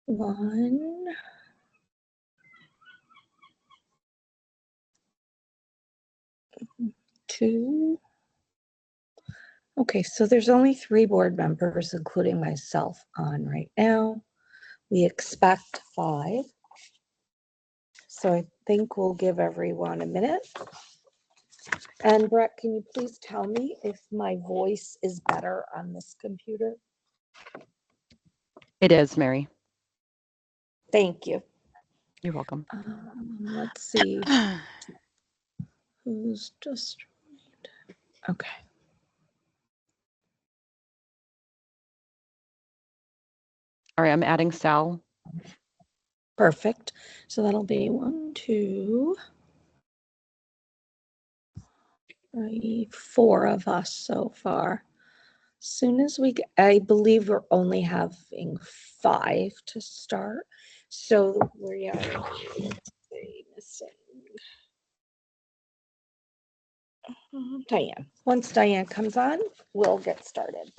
1, 2. Okay, so there's only 3 board members, including myself, on right now. We expect 5. So I think we'll give everyone a minute. And Brett, can you please tell me if my voice is better on this computer? It is, Mary. Thank you. You're welcome. Let's see who's just okay. All right, I'm adding Sal. Perfect. So that'll be 1, 2, 3, 4 of us so far. As soon as I believe we're only having 5 to start. So we are missing Diane. Once Diane comes on, we'll get started.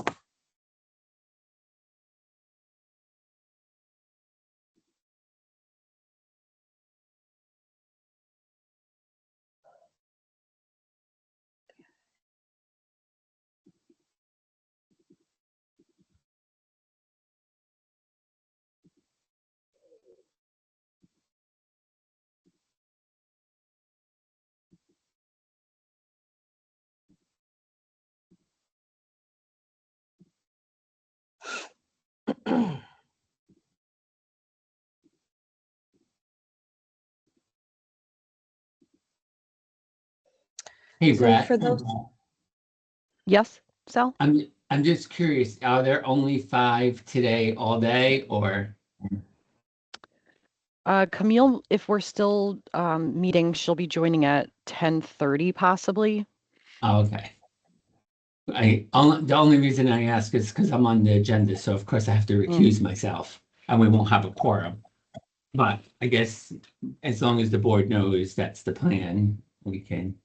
Hey, Brett. So for those, Yes, Sal? I'm just curious, are there only 5 today all day, or? Camille, if we're still meeting, she'll be joining at 10:30 possibly. Oh, okay. The only reason I ask is because I'm on the agenda, so of course I have to recuse myself, and we won't have a quorum. But I guess as long as the board knows that's the plan, we can.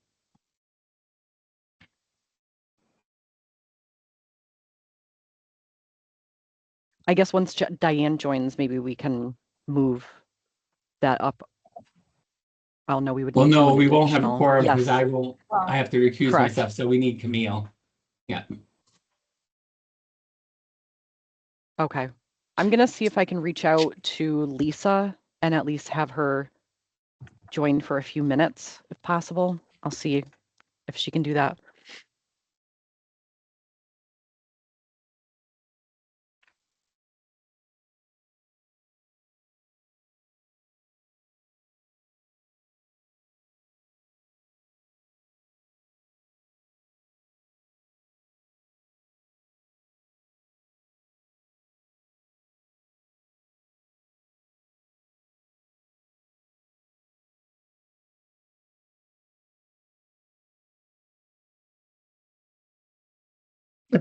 I guess once Diane joins, maybe we can move that up. Well, no, we would. Well, need no, an we won't have a additional- quorum Yes, because I will. I have to recuse Correct. myself, so we need Camille. Yeah. Okay. I'm gonna see if I can reach out to Lisa and at least have her join for a few minutes, if possible. I'll see if she can do that.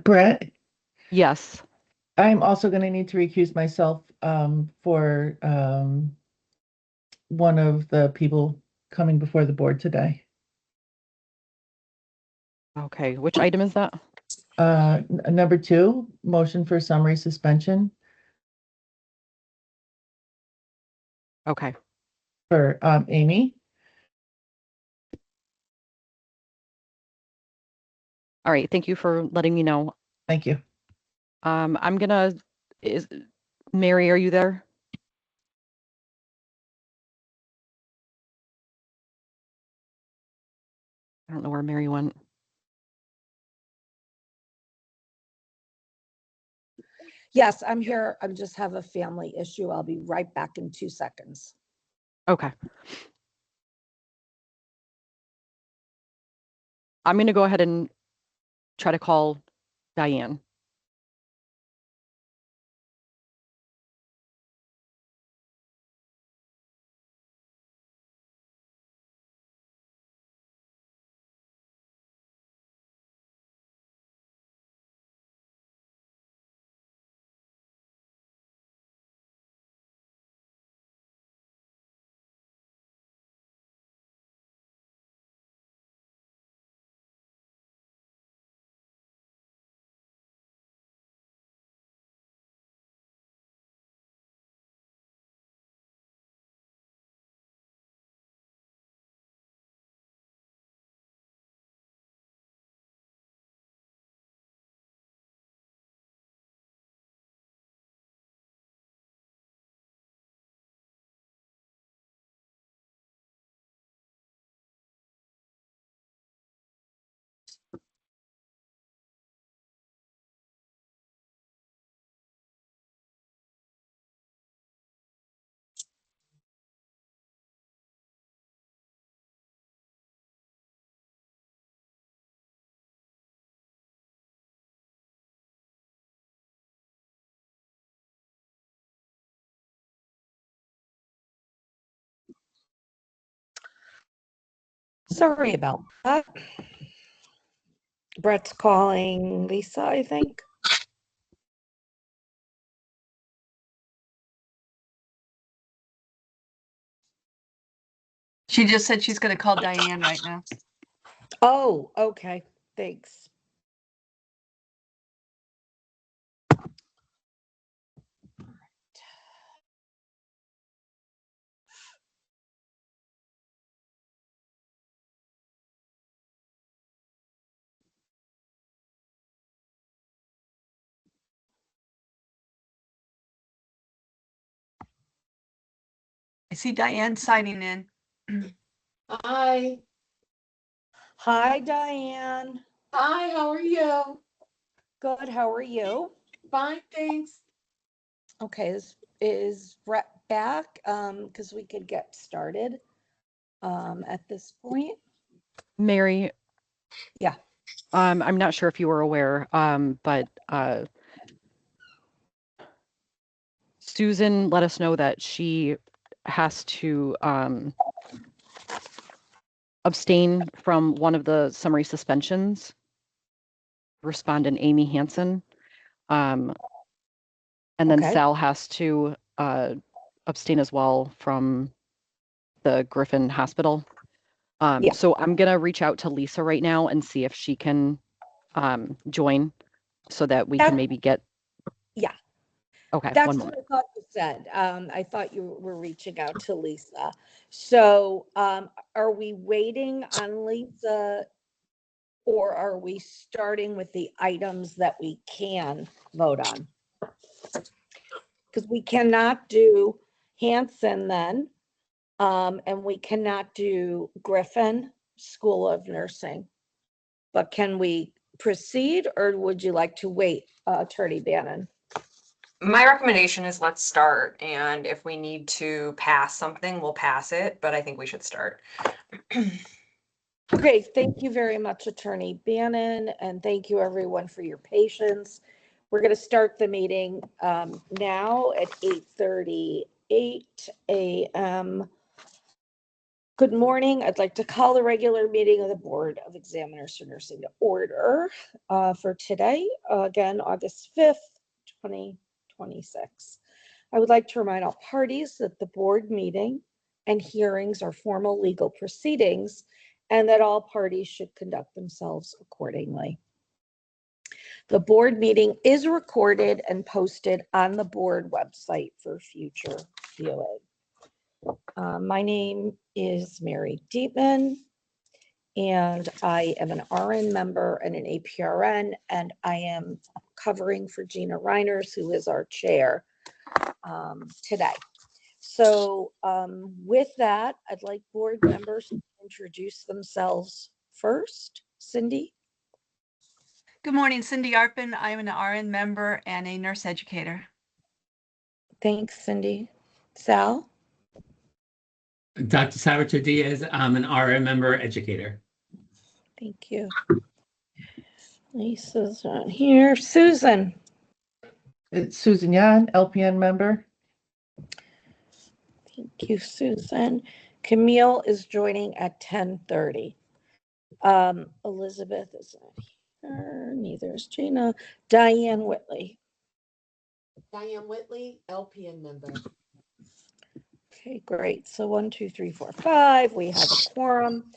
Brett, Yes. I'm also going to need to recuse myself for one of the people coming before the board today. Okay. Which item is that? Number 2, motion for summary suspension Okay. for Amy. All right. Thank you for letting me know. Thank you. I'm gonna. Mary, are you there? I don't know where Mary went. yes, I'm here. I just have a family issue. I'll be right back in 2 seconds. Okay. I'm going to go ahead and try to call Diane. Sorry about that. Brett's calling Lisa, I think. She just said she's going to call Diane right now. Oh, okay. Thanks. I see Diane signing in. Hi. Hi, Diane. Hi, how are you? Good. How are you? Fine, thanks. Okay. Is Brett back? Because we could get started at this point. Mary. Yeah. I'm not sure if you were aware, but Susan let us know that she has to abstain from one of the summary suspensions. Respondent Amy Hansen. And then Okay. Sal has to abstain as well from the Griffin Hospital. Yeah. So I'm going to reach out to Lisa right now and see if she can join so that we can maybe get. Yeah. Okay, That's one what moment. I thought you said. I thought you were reaching out to Lisa. So are we waiting on Lisa, or are we starting with the items that we can vote on? Because we cannot do Hanson then, and we cannot do Griffin School of Nursing. But can we proceed, or would you like to wait, Attorney Bannon? My recommendation is let's start, and if we need to pass something, we'll pass it, but I think we should start. Okay, thank you very much, Attorney Bannon, and thank you everyone for your patience. We're going to start the meeting now at 8:38 a.m. Good morning. I'd like to call the regular meeting of the Board of Examiners for Nursing to order for today, again, August 5th, 2026. I would like to remind all parties that the board meeting and hearings are formal legal proceedings and that all parties should conduct themselves accordingly. The board meeting is recorded and posted on the board website for future viewing. My name is Mary Dietman, and I am an RN member and an APRN, and I am covering for Gina Reiners, who is our chair today. So with that, I'd like board members to introduce themselves first. Cindy? Good morning, Cindy Arpin. I'm an RN member and a nurse educator. Thanks, Cindy. Sal? Dr. Salvatore Diaz, I'm an RN member educator. Thank you. Lisa's not here. Susan? It's Susan Yan, LPN member. Thank you, Susan. Camille is joining at 10:30. Elizabeth is not here. Neither is Gina. Diane Whitley. Diane Whitley, LPN member. Okay, great. So 1, 2, 3, 4, 5. We have a quorum.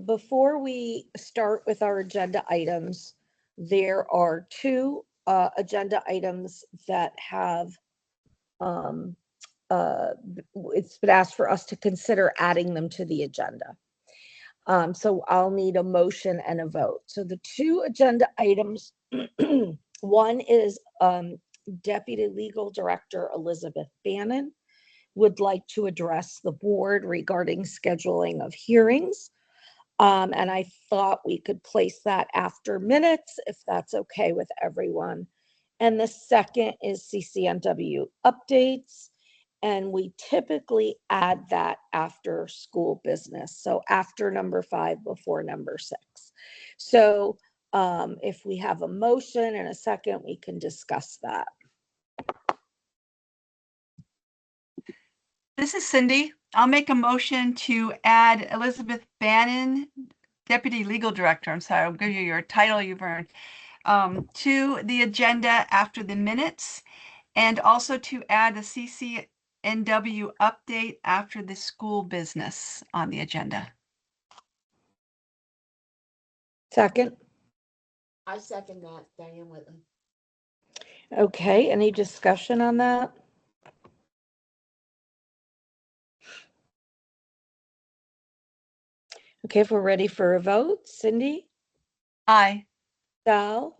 Before we start with our agenda items, there are two agenda items that have it's been asked for us to consider adding them to the agenda. So I'll need a motion and a vote. So the two agenda items, one is Deputy Legal Director Elizabeth Bannon would like to address the board regarding scheduling of hearings. And I thought we could place that after minutes, if that's okay with everyone. And the second is CCNW updates. And we typically add that after school business. So after number 5, before number 6. So if we have a motion and a second, we can discuss that. This is Cindy. I'll make a motion to add Elizabeth Bannon, Deputy Legal Director. I'm sorry, I'll give you your title you've earned, to the agenda after the minutes, and also to add a CCNW update after the school business on the agenda. Second. I second that, Diane Whitley. Okay, any discussion on that? Okay, if we're ready for a vote, Cindy, Aye. Sal,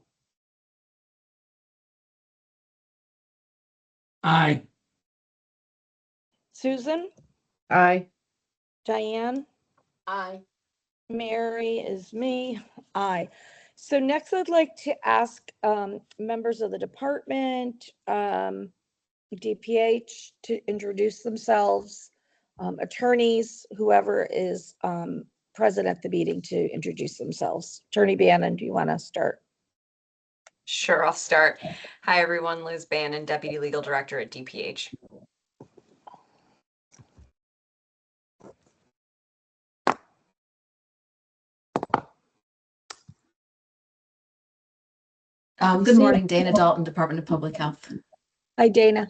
Aye. Susan, Aye. Diane, Aye. Mary is me, aye. So next I'd like to ask members of the department, DPH to introduce themselves, attorneys, whoever is present at the meeting to introduce themselves. Attorney Bannon, do you want to start? Sure, I'll start. Hi, everyone. Liz Bannon, Deputy Legal Director at DPH. Good morning, Dana Dalton, Department of Public Health. Hi, Dana.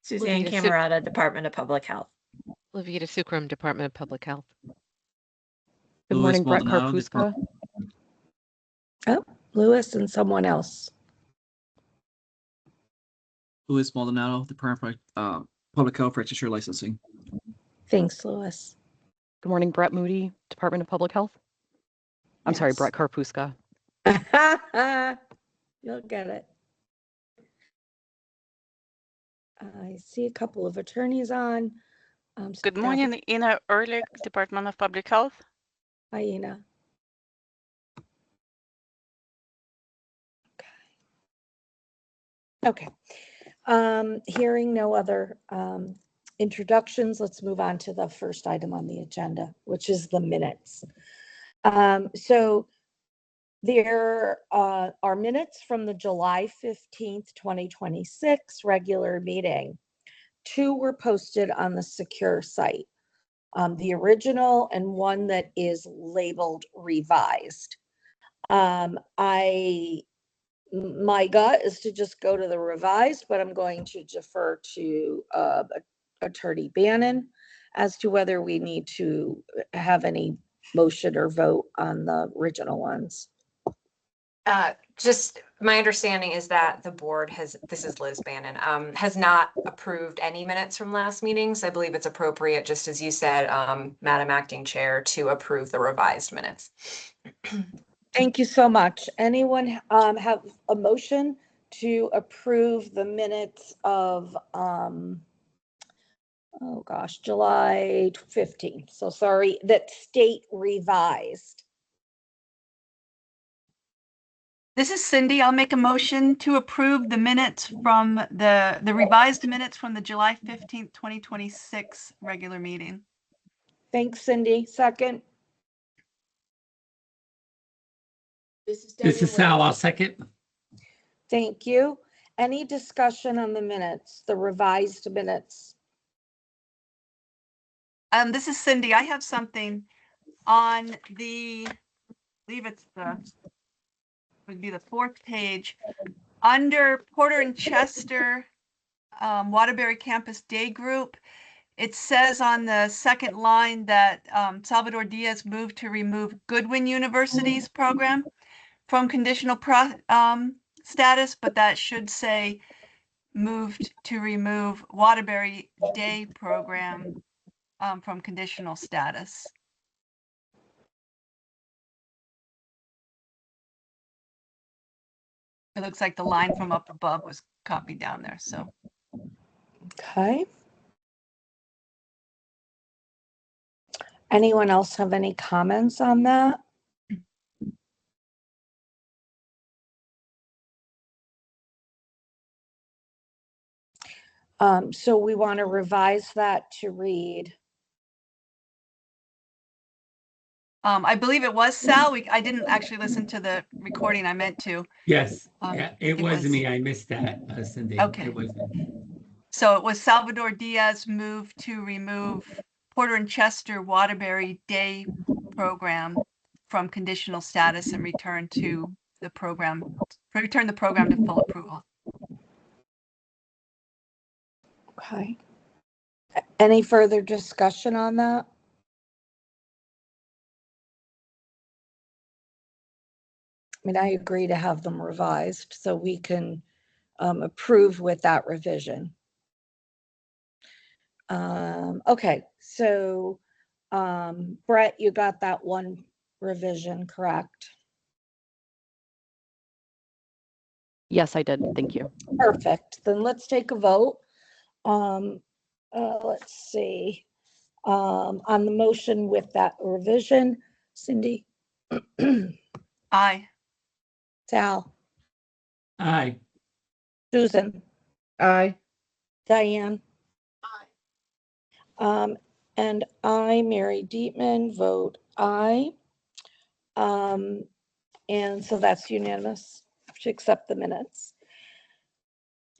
Suzanne Levita Camerata, Department of Public Health. Levita Sukram, Department of Public Health. Good Louis morning, Brett Maldonado, Karpuska. Lewis and someone else. Louis Maldonado, Department of Public Health Register Licensing. Thanks, Lewis. Good morning, Brett Moody, Department of Public Health. I'm sorry, Yes. Brett Karpuska. You'll get it. I see a couple of attorneys on. Good morning, Ina Ehrlich, Department of Public Health. Hi, Ina. Okay. Hearing no other introductions, let's move on to the first item on the agenda, which is the minutes. So there are minutes from the July 15th, 2026 regular meeting. 2 were posted on the secure site. The original and one that is labeled revised. My gut is to just go to the revised, but I'm going to defer to Attorney Bannon as to whether we need to have any motion or vote on the original ones. Just my understanding is that the board has, this is Liz Bannon, has not approved any minutes from last meetings. I believe it's appropriate, just as you said, Madam Acting Chair, to approve the revised minutes. Thank you so much. Anyone have a motion to approve the minutes of, oh gosh, July 15th? So sorry, that state revised. This is Cindy. I'll make a motion to approve the minutes from the revised minutes from the July 15th, 2026 regular meeting. Thanks, Cindy. Second. This This is Sal. I'll second. Thank you. Any discussion on the minutes, the revised minutes? This is Cindy. I have something on the, I believe it's the, would be the 4th page. Under Porter and Chester Waterbury Campus Day Group, it says on the 2nd line that Salvador Diaz moved to remove Goodwin University's program from conditional status, but that should say moved to remove Waterbury Day program from conditional status. It looks like the line from up above was copied down there, so. Okay. Anyone else have any comments on that? So we want to revise that to read. I believe it was Sal. I didn't actually listen to the recording. I meant to. Yes, yeah, it was was- me. I missed that, Cindy. Okay. It was me. So it was Salvador Diaz moved to remove Porter and Chester Waterbury Day program from conditional status and return the program to full approval. Okay. Any further discussion on that? I mean, I agree to have them revised so we can approve with that revision. Okay, so Brett, you got that one revision, correct? Yes, I did. Thank you. Perfect. Then let's take a vote. Let's see. On the motion with that revision, Cindy, Aye. Sal, Aye. Susan, Aye. Diane. And I, Mary Dietman, vote aye. And so that's unanimous to accept the minutes.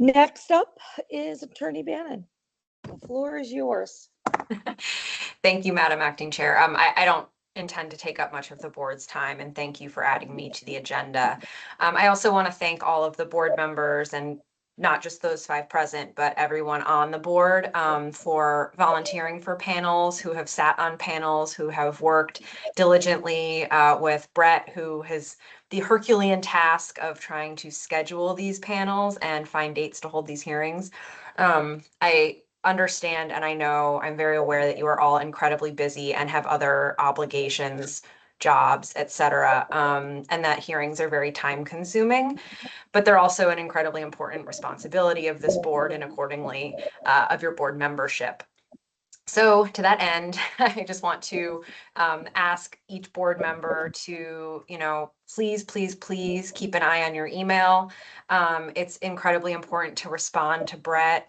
Next up is Attorney Bannon. The floor is yours. Thank you, Madam Acting Chair. I don't intend to take up much of the board's time, and thank you for adding me to the agenda. I also want to thank all of the board members, and not just those 5 present, but everyone on the board for volunteering for panels, who have sat on panels, who have worked diligently with Brett, who has the Herculean task of trying to schedule these panels and find dates to hold these hearings. I understand, and I know, I'm very aware that you are all incredibly busy and have other obligations, jobs, etc., and that hearings are very time consuming, but they're also an incredibly important responsibility of this board and accordingly of your board membership. So to that end, I just want to ask each board member to, please, please, please keep an eye on your email. It's incredibly important to respond to Brett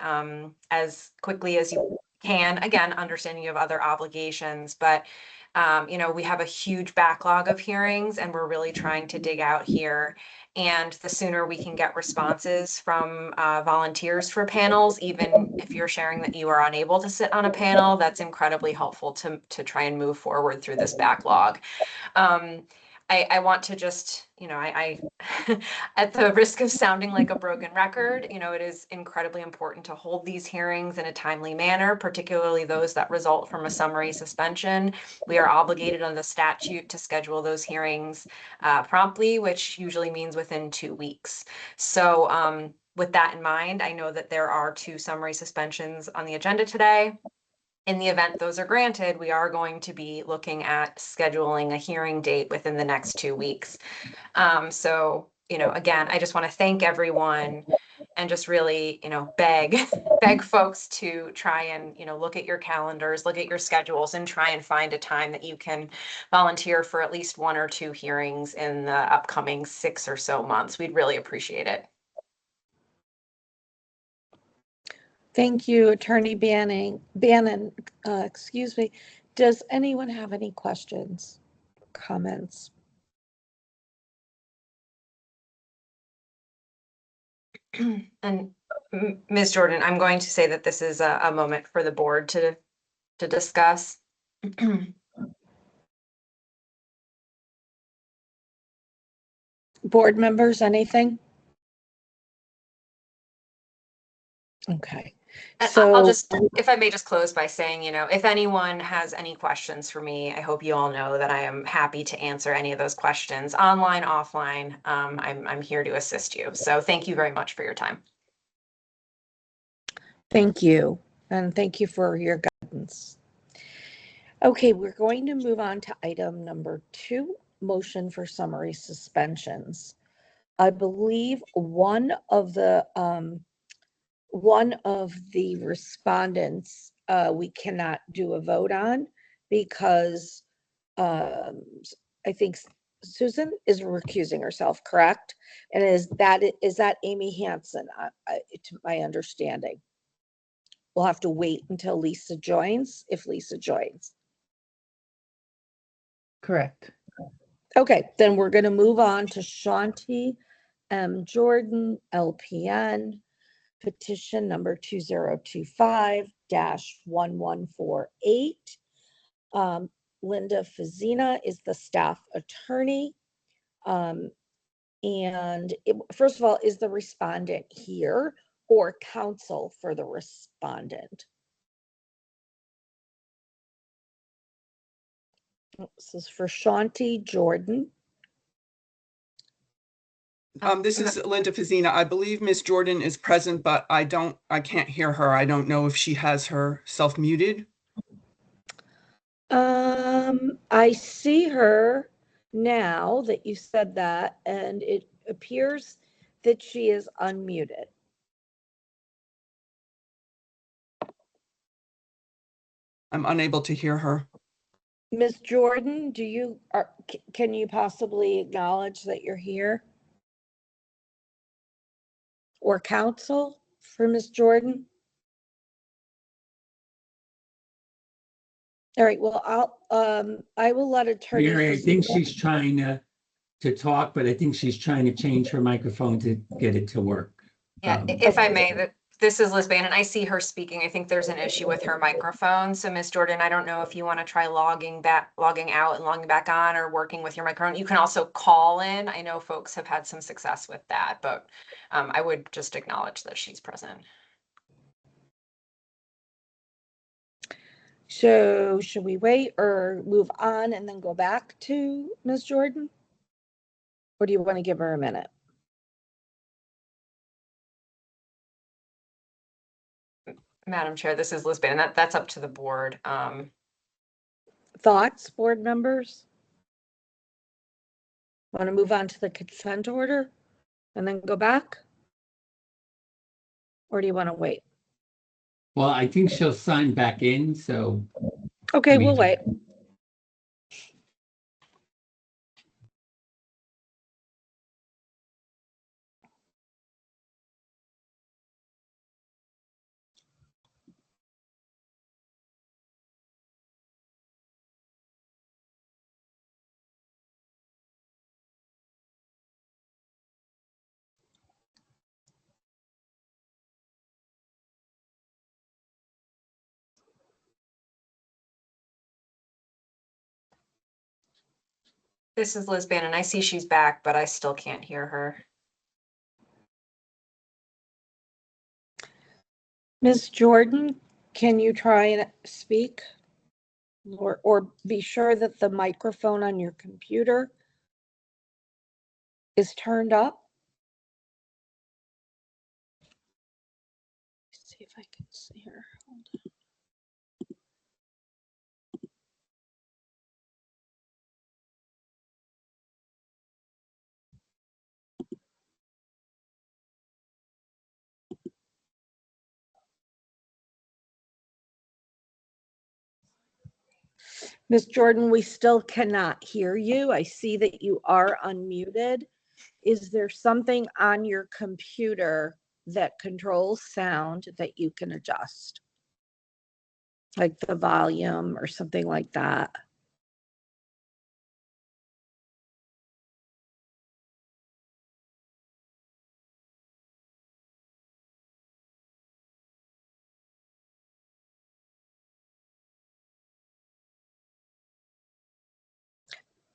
as quickly as you can. Again, understanding you have other obligations, but we have a huge backlog of hearings and we're really trying to dig out here. And the sooner we can get responses from volunteers for panels, even if you're sharing that you are unable to sit on a panel, that's incredibly helpful to try and move forward through this backlog. I want to just, I at the risk of sounding like a broken record, it is incredibly important to hold these hearings in a timely manner, particularly those that result from a summary suspension. We are obligated under the statute to schedule those hearings promptly, which usually means within 2 weeks. So with that in mind, I know that there are 2 summary suspensions on the agenda today. In the event those are granted, we are going to be looking at scheduling a hearing date within the next 2 weeks. So, again, I just want to thank everyone and just really, beg folks to try and, look at your calendars, look at your schedules, and try and find a time that you can volunteer for at least 1 or 2 hearings in the upcoming 6 or so months. We'd really appreciate it. Thank you, Attorney Bannon. Excuse me. Does anyone have any questions, comments? And Ms. Jordan, I'm going to say that this is a moment for the board to discuss. Board members, anything? Okay. And So I'll just, if I may just close by saying, if anyone has any questions for me, I hope you all know that I am happy to answer any of those questions, online, offline. I'm here to assist you. So thank you very much for your time. thank you. And thank you for your guidance. Okay, we're going to move on to item number 2, motion for summary suspensions. I believe one of the respondents we cannot do a vote on because I think Susan is recusing herself, correct? And is that Amy Hansen, to my understanding? We'll have to wait until Lisa joins, if Lisa joins. Correct. Okay, then we're going to move on to Shanti M. Jordan, LPN. petition number 2025-1148. Linda Fazina is the staff attorney. First of all, is the respondent here or counsel for the respondent? This is for Shanti Jordan. This is Linda Fazina. I believe Miss Jordan is present, but I can't hear her. I don't know if she has herself muted. I see her now that you said that, and it appears that she is unmuted. I'm unable to hear her. Ms. Jordan, can you possibly acknowledge that you're here? Or counsel for Ms. Jordan? All right, well, I will let Attorney Mary, I think Fazina- she's trying to talk, but I think she's trying to change her microphone to get it to work. Yeah, if I may, this is Liz Bannon. I see her speaking. I think there's an issue with her microphone. So Miss Jordan, I don't know if you want to try logging out and logging back on or working with your microphone. You can also call in. I know folks have had some success with that, but I would just acknowledge that she's present. So should we wait or move on and then go back to Ms. Jordan? Or do you want to give her a minute? Madam Chair, this is Liz Bannon. That's up to the board. Thoughts, board members? Want to move on to the consent order and then go back? Or do you want to wait? Well, I think she'll sign back in, so. Okay, we'll wait. This is Liz Bannon. I see she's back, but I still can't hear her. Ms. Jordan, can you try and speak? Or be sure that the microphone on your computer is turned up? Let's see if I can see her. Hold on. Ms. Jordan, we still cannot hear you. I see that you are unmuted. Is there something on your computer that controls sound that you can adjust? Like the volume or something like that?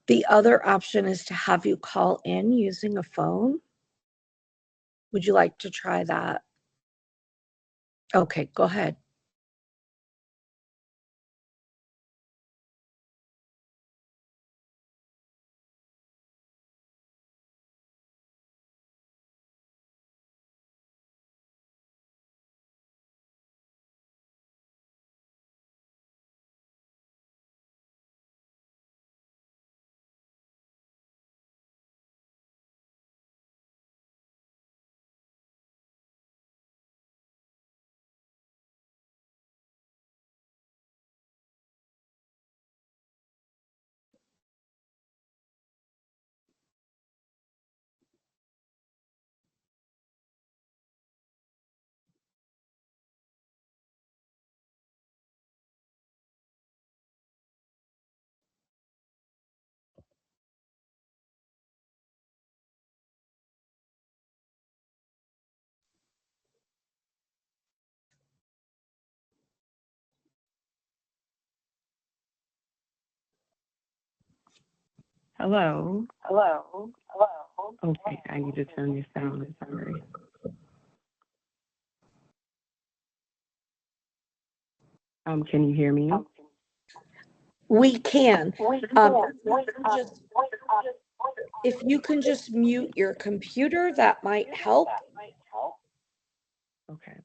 The other option is to have you call in using a phone. Would you like to try that? Okay, go ahead. Hello. Okay, I need to turn this down. I'm sorry. Can you hear me? We can. Just, if you can just mute your computer, that might help. Okay.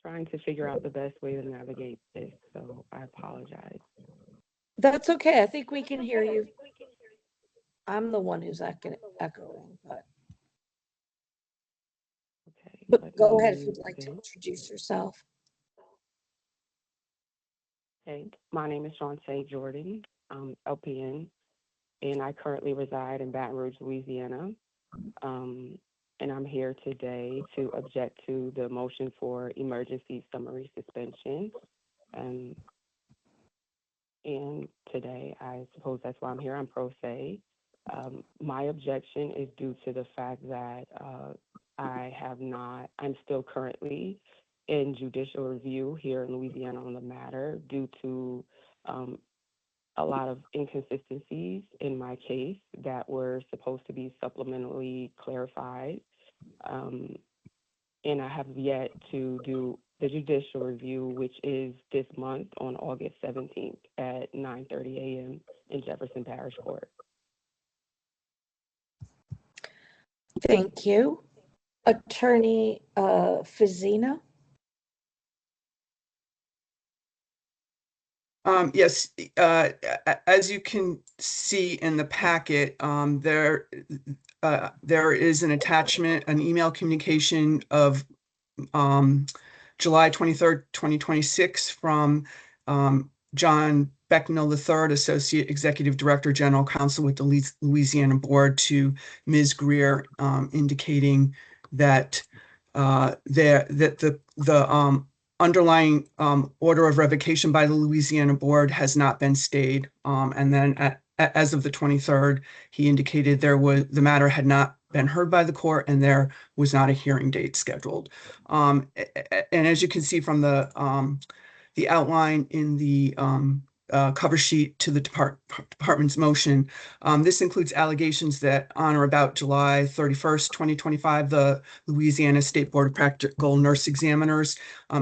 Trying to figure out the best way to navigate this, so I apologize. That's okay. I think we can hear you. I'm the one who's echoing, but Okay. go ahead if you'd like to introduce yourself. Hey, my name is Shante Jordan. I'm LPN, and I currently reside in Baton Rouge, Louisiana. And I'm here today to object to the motion for emergency summary suspension. And today, I suppose that's why I'm here. I'm pro se. My objection is due to the fact that I'm still currently in judicial review here in Louisiana on the matter due to a lot of inconsistencies in my case that were supposed to be supplementally clarified. And I have yet to do the judicial review, which is this month on August 17th at 9:30 a.m. in Jefferson Parish Court. Thank you. Attorney Fazina. Yes, as you can see in the packet, there is an attachment, an email communication of July 23rd, 2026 from John Becknell III, Associate Executive Director, General Counsel with the Louisiana Board, to Ms. Greer, indicating that the underlying order of revocation by the Louisiana Board has not been stayed. And then as of the 23rd, he indicated the matter had not been heard by the court and there was not a hearing date scheduled. And as you can see from the outline in the cover sheet to the department's motion, this includes allegations that on or about July 31st, 2025, the Louisiana State Board of Practical Nurse Examiners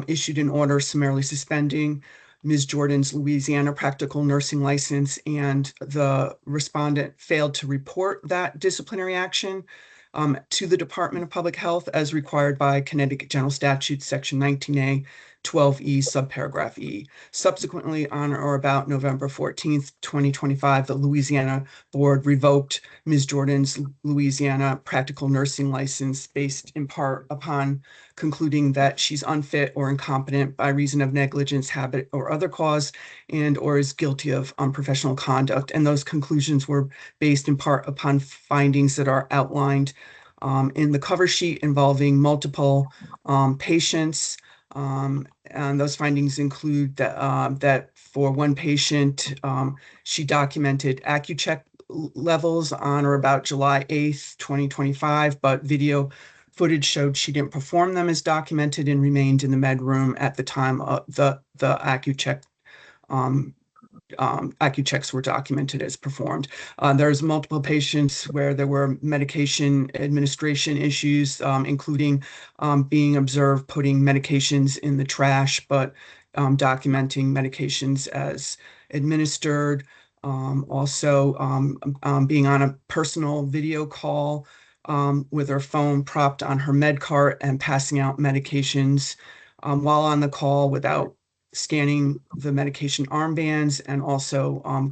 issued an order summarily suspending Ms. Jordan's Louisiana practical nursing license, and the respondent failed to report that disciplinary action to the Department of Public Health as required by Connecticut General Statute, Section 19A, 12E, subparagraph E. Subsequently, on or about November 14th, 2025, the Louisiana Board revoked Ms. Jordan's Louisiana practical nursing license based in part upon concluding that she's unfit or incompetent by reason of negligence, habit, or other cause, and or is guilty of unprofessional conduct. And those conclusions were based in part upon findings that are outlined in the cover sheet involving multiple patients. And those findings include that for one patient, she documented AccuCheck levels on or about July 8th, 2025, but video footage showed she didn't perform them as documented and remained in the med room at the time of the AccuCheck AccuChecks were documented as performed. There's multiple patients where there were medication administration issues, including being observed putting medications in the trash, but documenting medications as administered. Also being on a personal video call with her phone propped on her med cart and passing out medications while on the call without scanning the medication armbands, and also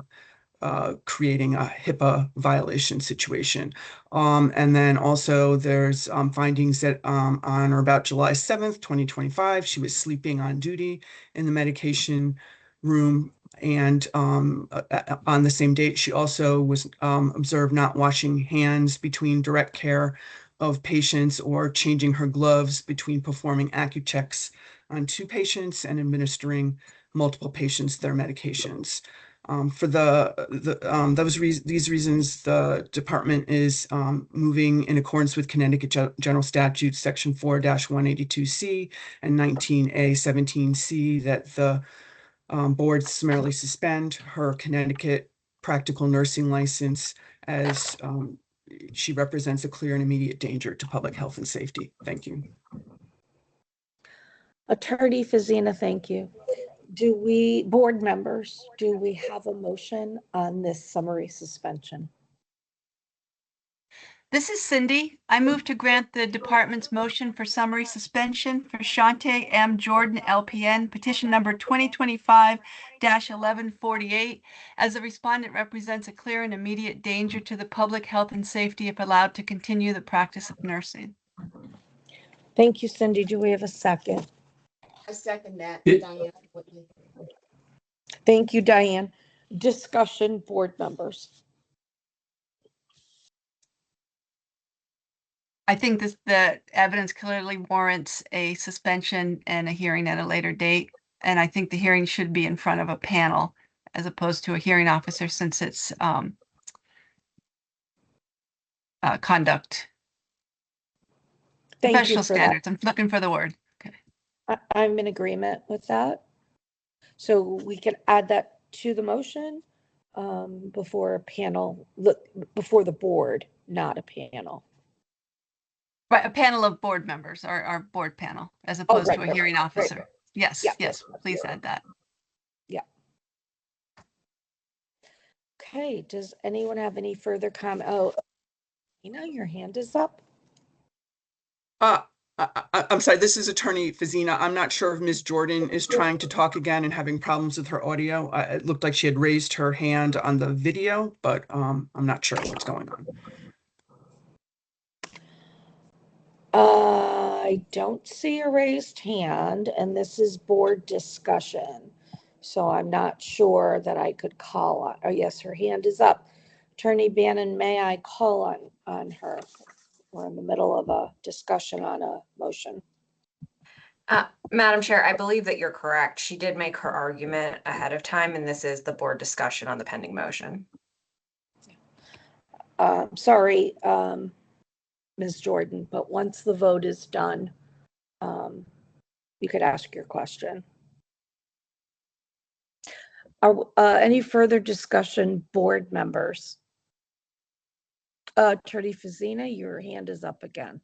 creating a HIPAA violation situation. And then also there's findings that on or about July 7th, 2025, she was sleeping on duty in the medication room. And on the same date, she also was observed not washing hands between direct care of patients or changing her gloves between performing AccuChecks on 2 patients and administering multiple patients their medications. For these reasons, the department is moving in accordance with Connecticut General Statute, Section 4-182C and 19A 17C, that the board summarily suspend her Connecticut practical nursing license as she represents a clear and immediate danger to public health and safety. Thank you. Attorney Fazina, thank you. Board members, do we have a motion on this summary suspension? This is Cindy. I move to grant the department's motion for summary suspension for Shante M. Jordan, LPN, petition number 2025-1148, as the respondent represents a clear and immediate danger to the public health and safety if allowed to continue the practice of nursing. Thank you, Cindy. Do we have a second? I second that, Did- Diane Whitley. Thank you, Diane. Discussion, board members. I think the evidence clearly warrants a suspension and a hearing at a later date. And I think the hearing should be in front of a panel as opposed to a hearing officer, since it's conduct. Thank you Professional for that. standards. I'm looking for the word. Okay. I'm in agreement with that. So we can add that to the motion before a panel, before the board, not a panel. Right, a panel of board members, our board panel, as opposed to a right, hearing right. officer. Yes, Yeah. yes, please add that. Okay, does anyone have any further comment? Oh, your hand is up. I'm sorry, this is Attorney Fazina. I'm not sure if Ms. Jordan is trying to talk again and having problems with her audio. It looked like she had raised her hand on the video, but I'm not sure what's going on. I don't see a raised hand, and this is board discussion. So I'm not sure that I could call on, oh yes, her hand is up. Attorney Bannon, may I call on her? We're in the middle of a discussion on a motion. Madam Chair, I believe that you're correct. She did make her argument ahead of time, and this is the board discussion on the pending motion. Sorry, Ms. Jordan, but once the vote is done, you could ask your question. Any further discussion, board members? Attorney Fazina, your hand is up again.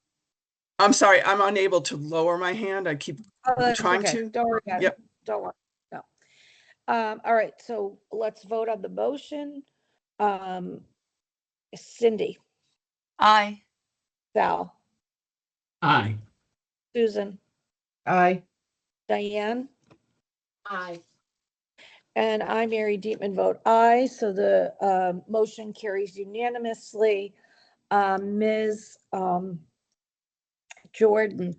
I'm sorry, I'm unable to lower my hand. I keep trying okay. to. Don't worry about Yep. it. Don't worry. No. All right, so let's vote on the motion. Cindy. Aye. Val. Aye. Susan. Aye. Diane. Aye. And I, Mary Dietman, vote aye. So the motion carries unanimously. Ms. Jordan,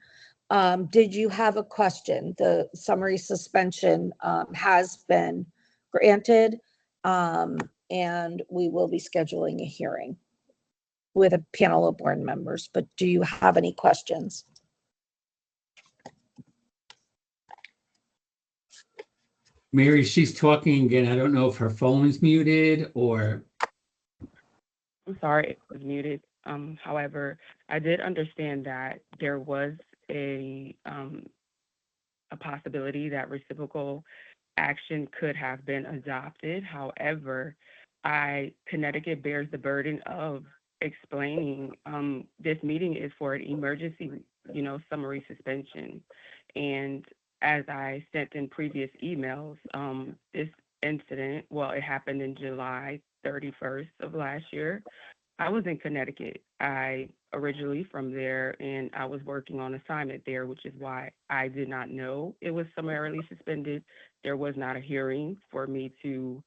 did you have a question? The summary suspension has been granted, and we will be scheduling a hearing with a panel of board members. But do you have any questions? Mary, she's talking again. I don't know if her phone is muted or. I'm sorry, it was muted. However, I did understand that there was a possibility that reciprocal action could have been adopted. However, Connecticut bears the burden of explaining this meeting is for an emergency, summary suspension. And as I sent in previous emails, this incident, it happened in July 31st of last year. I was in Connecticut. I originally from there, and I was working on assignment there, which is why I did not know it was summarily suspended. There was not a hearing for me to,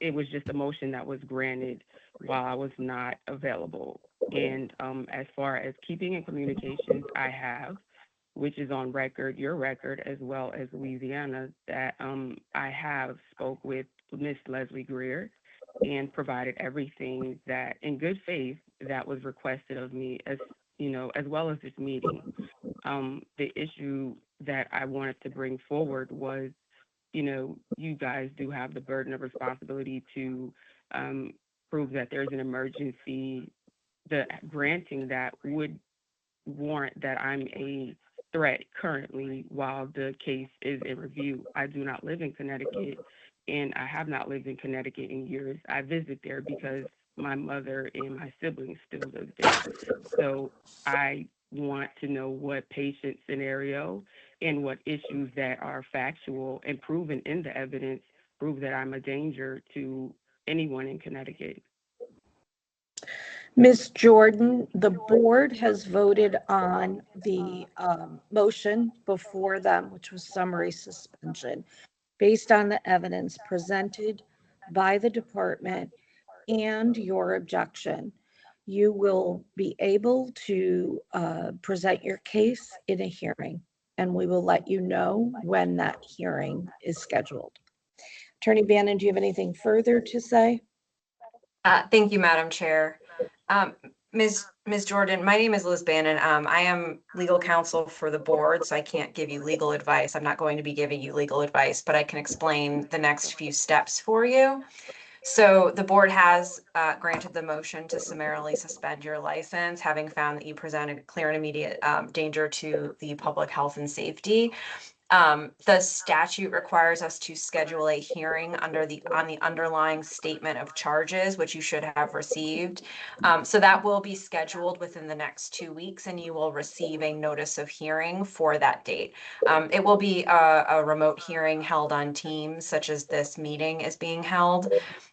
it was just a motion that was granted while I was not available. And as far as keeping in communications, I have, which is on record, your record, as well as Louisiana, that I have spoke with Miss Leslie Greer and provided everything that, in good faith, that was requested of me, as well as this meeting. The issue that I wanted to bring forward was, you guys do have the burden of responsibility to prove that there's an emergency. The granting that would warrant that I'm a threat currently while the case is in review. I do not live in Connecticut, and I have not lived in Connecticut in years. I visit there because my mother and my siblings still live there. So I want to know what patient scenario and what issues that are factual and proven in the evidence prove that I'm a danger to anyone in Connecticut. Ms. Jordan, the board has voted on the motion before them, which was summary suspension, based on the evidence presented by the department and your objection. You will be able to present your case in a hearing, and we will let you know when that hearing is scheduled. Attorney Bannon, do you have anything further to say? Thank you, Madam Chair. Ms. Jordan, my name is Liz Bannon. I am legal counsel for the board, so I can't give you legal advice. I'm not going to be giving you legal advice, but I can explain the next few steps for you. So the board has granted the motion to summarily suspend your license, having found that you presented clear and immediate danger to the public health and safety. The statute requires us to schedule a hearing on the underlying statement of charges, which you should have received. So that will be scheduled within the next 2 weeks, and you will receive a notice of hearing for that date. It will be a remote hearing held on Teams, such as this meeting is being held.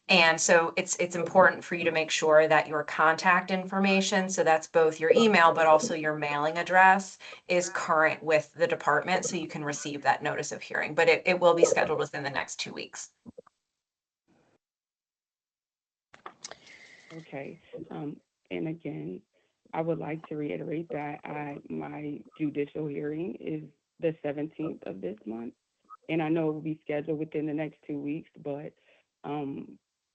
And so it's important for you to make sure that your contact information, so that's both your email, but also your mailing address, is current with the department so you can receive that notice of hearing. But it will be scheduled within the next 2 weeks. Okay. And again, I would like to reiterate that my judicial hearing is the 17th of this month. And I know it will be scheduled within the next 2 weeks, but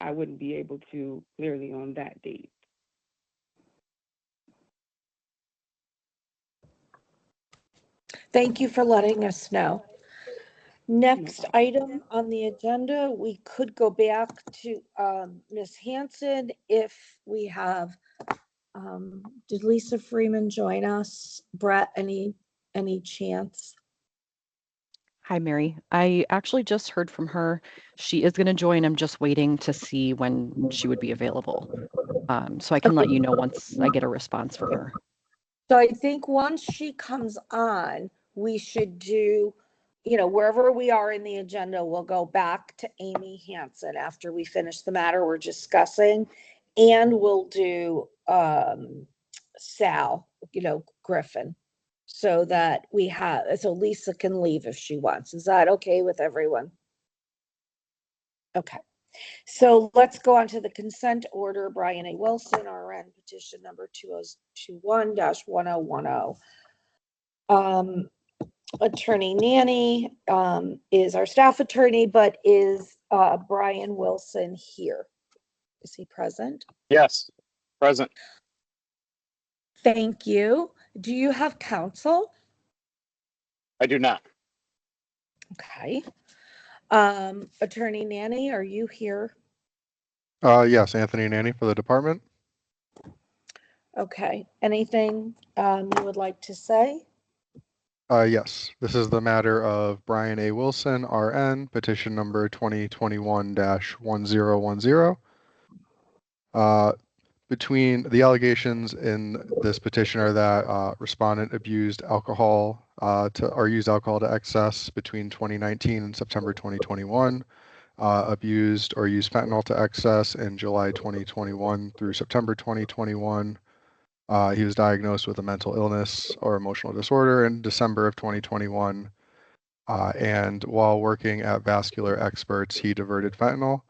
I wouldn't be able to clearly on that date. Thank you for letting us know. Next item on the agenda, we could go back to Ms. Hanson if we have, did Lisa Freeman join us? Brett, any chance? Hi, Mary. I actually just heard from her. She is going to join. I'm just waiting to see when she would be available. So I can let you know once I get a response from her. So I think once she comes on, we should do, wherever we are in the agenda, we'll go back to Amy Hanson after we finish the matter we're discussing. And we'll do Sal, Griffin, so that so Lisa can leave if she wants. Is that okay with everyone? Okay. So let's go on to the consent order. Brian A. Wilson, RN, petition number 2021-1010. Attorney Nanny is our staff attorney, but is Brian Wilson here? Is he present? Yes, present. Thank you. Do you have counsel? I do not. Okay. Attorney Nanny, are you here? Yes, Anthony Nanny for the department. Okay. Anything you would like to say? Yes, this is the matter of Brian A. Wilson, RN, petition number 2021-1010. Between the allegations in this petition are that respondent abused alcohol or used alcohol to excess between 2019 and September 2021, abused or used fentanyl to excess in July 2021 through September 2021. He was diagnosed with a mental illness or emotional disorder in December of 2021. And while working at Vascular Experts, he diverted fentanyl.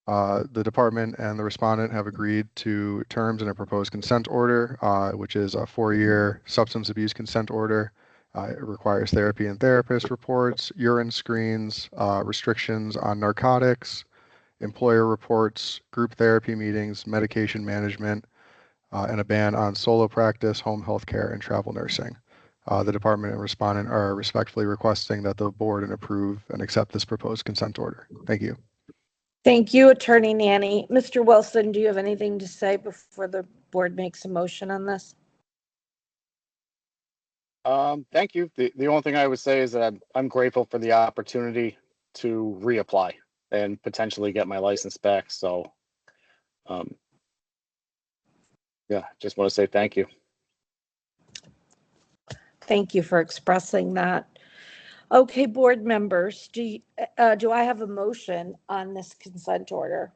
The department and the respondent have agreed to terms in a proposed consent order, which is a 4-year substance abuse consent order. It requires therapy and therapist reports, urine screens, restrictions on narcotics, employer reports, group therapy meetings, medication management, and a ban on solo practice, home health care, and travel nursing. The department and respondent are respectfully requesting that the board approve and accept this proposed consent order. Thank you. Thank you, Attorney Nanny. Mr. Wilson, do you have anything to say before the board makes a motion on this? Thank you. The only thing I would say is that I'm grateful for the opportunity to reapply and potentially get my license back. So, yeah, just want to say thank you. Thank you for expressing that. Okay, board members, do I have a motion on this consent order?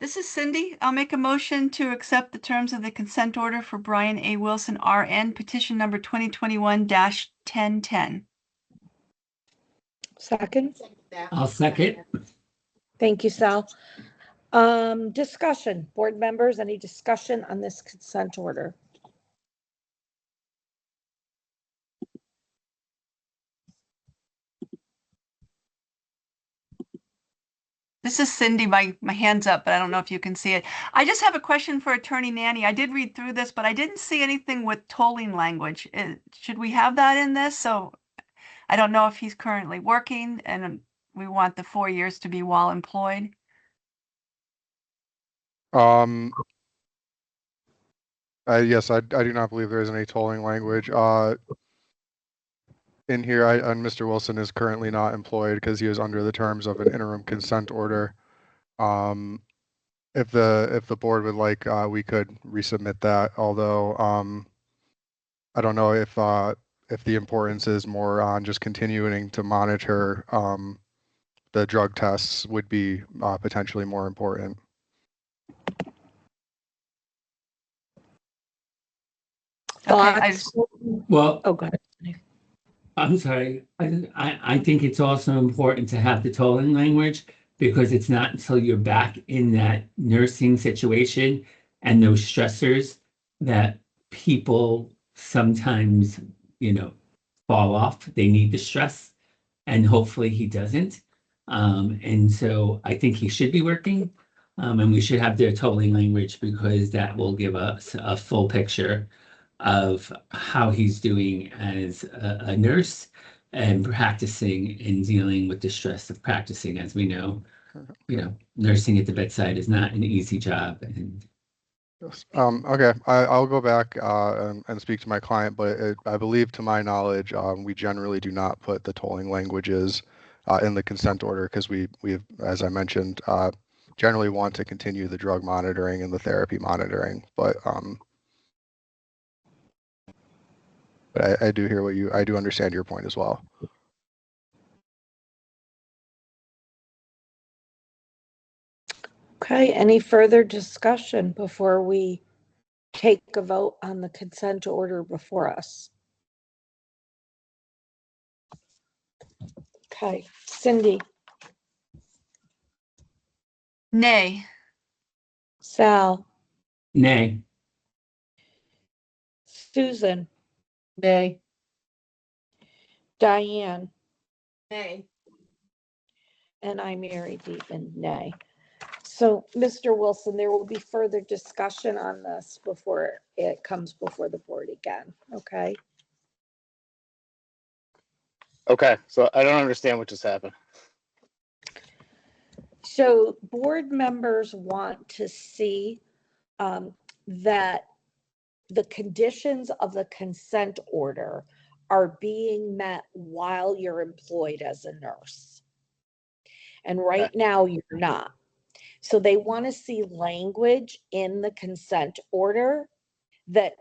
This is Cindy. I'll make a motion to accept the terms of the consent order for Brian A. Wilson, RN, petition number 2021-1010. Second? I'll second. Thank you, Sal. Discussion, board members, any discussion on this consent order? This is Cindy. My hand's up, but I don't know if you can see it. I just have a question for Attorney Nanny. I did read through this, but I didn't see anything with tolling language. Should we have that in this? So I don't know if he's currently working and we want the 4 years to be while employed. Yes, I do not believe there is any tolling language. In here, and Mr. Wilson is currently not employed because he is under the terms of an interim consent order. If the board would like, we could resubmit that. Although I don't know if the importance is more on just continuing to monitor the drug tests would be potentially more important. Okay. Well, oh, go ahead. I'm sorry. I think it's also important to have the tolling language because it's not until you're back in that nursing situation and those stressors that people sometimes, fall off. They need the stress, and hopefully he doesn't. And so I think he should be working, and we should have their tolling language because that will give us a full picture of how he's doing as a nurse and practicing and dealing with the stress of practicing. As we know, nursing at the bedside is not an easy job. And Okay, I'll go back and speak to my client, but I believe, to my knowledge, we generally do not put the tolling languages in the consent order because we, as I mentioned, generally want to continue the drug monitoring and the therapy monitoring. But I do hear I do understand your point as well. Okay, any further discussion before we take a vote on the consent order before us? Okay, Cindy. Nay. Sal. nay. Susan. Nay. Diane. Nay. And I'm Mary Deepman, nay. So, Mr. Wilson, there will be further discussion on this before it comes before the board again, okay? Okay, so I don't understand what just happened. So board members want to see that the conditions of the consent order are being met while you're employed as a nurse. And right now you're not. So they want to see language in the consent order that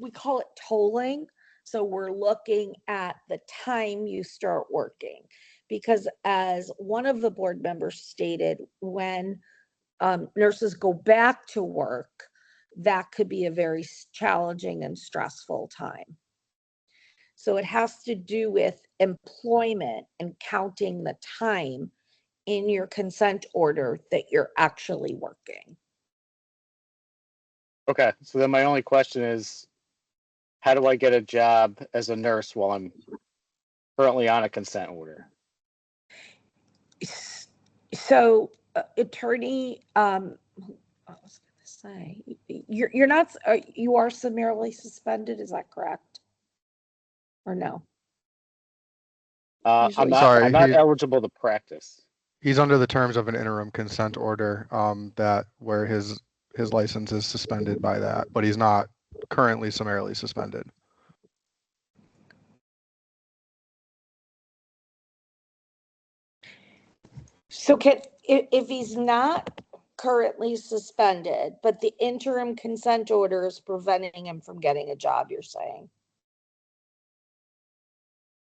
we call it tolling. So we're looking at the time you start working, because as one of the board members stated, when nurses go back to work, that could be a very challenging and stressful time. So it has to do with employment and counting the time in your consent order that you're actually working. Okay, so then my only question is, how do I get a job as a nurse while I'm currently on a consent order? So, attorney, I was going to say, you're not, you are summarily suspended, is that correct? Or no? I'm not Sorry, eligible to practice. He's under the terms of an interim consent order, that where his license is suspended by that, but he's not currently summarily suspended. So if he's not currently suspended, but the interim consent order is preventing him from getting a job, you're saying?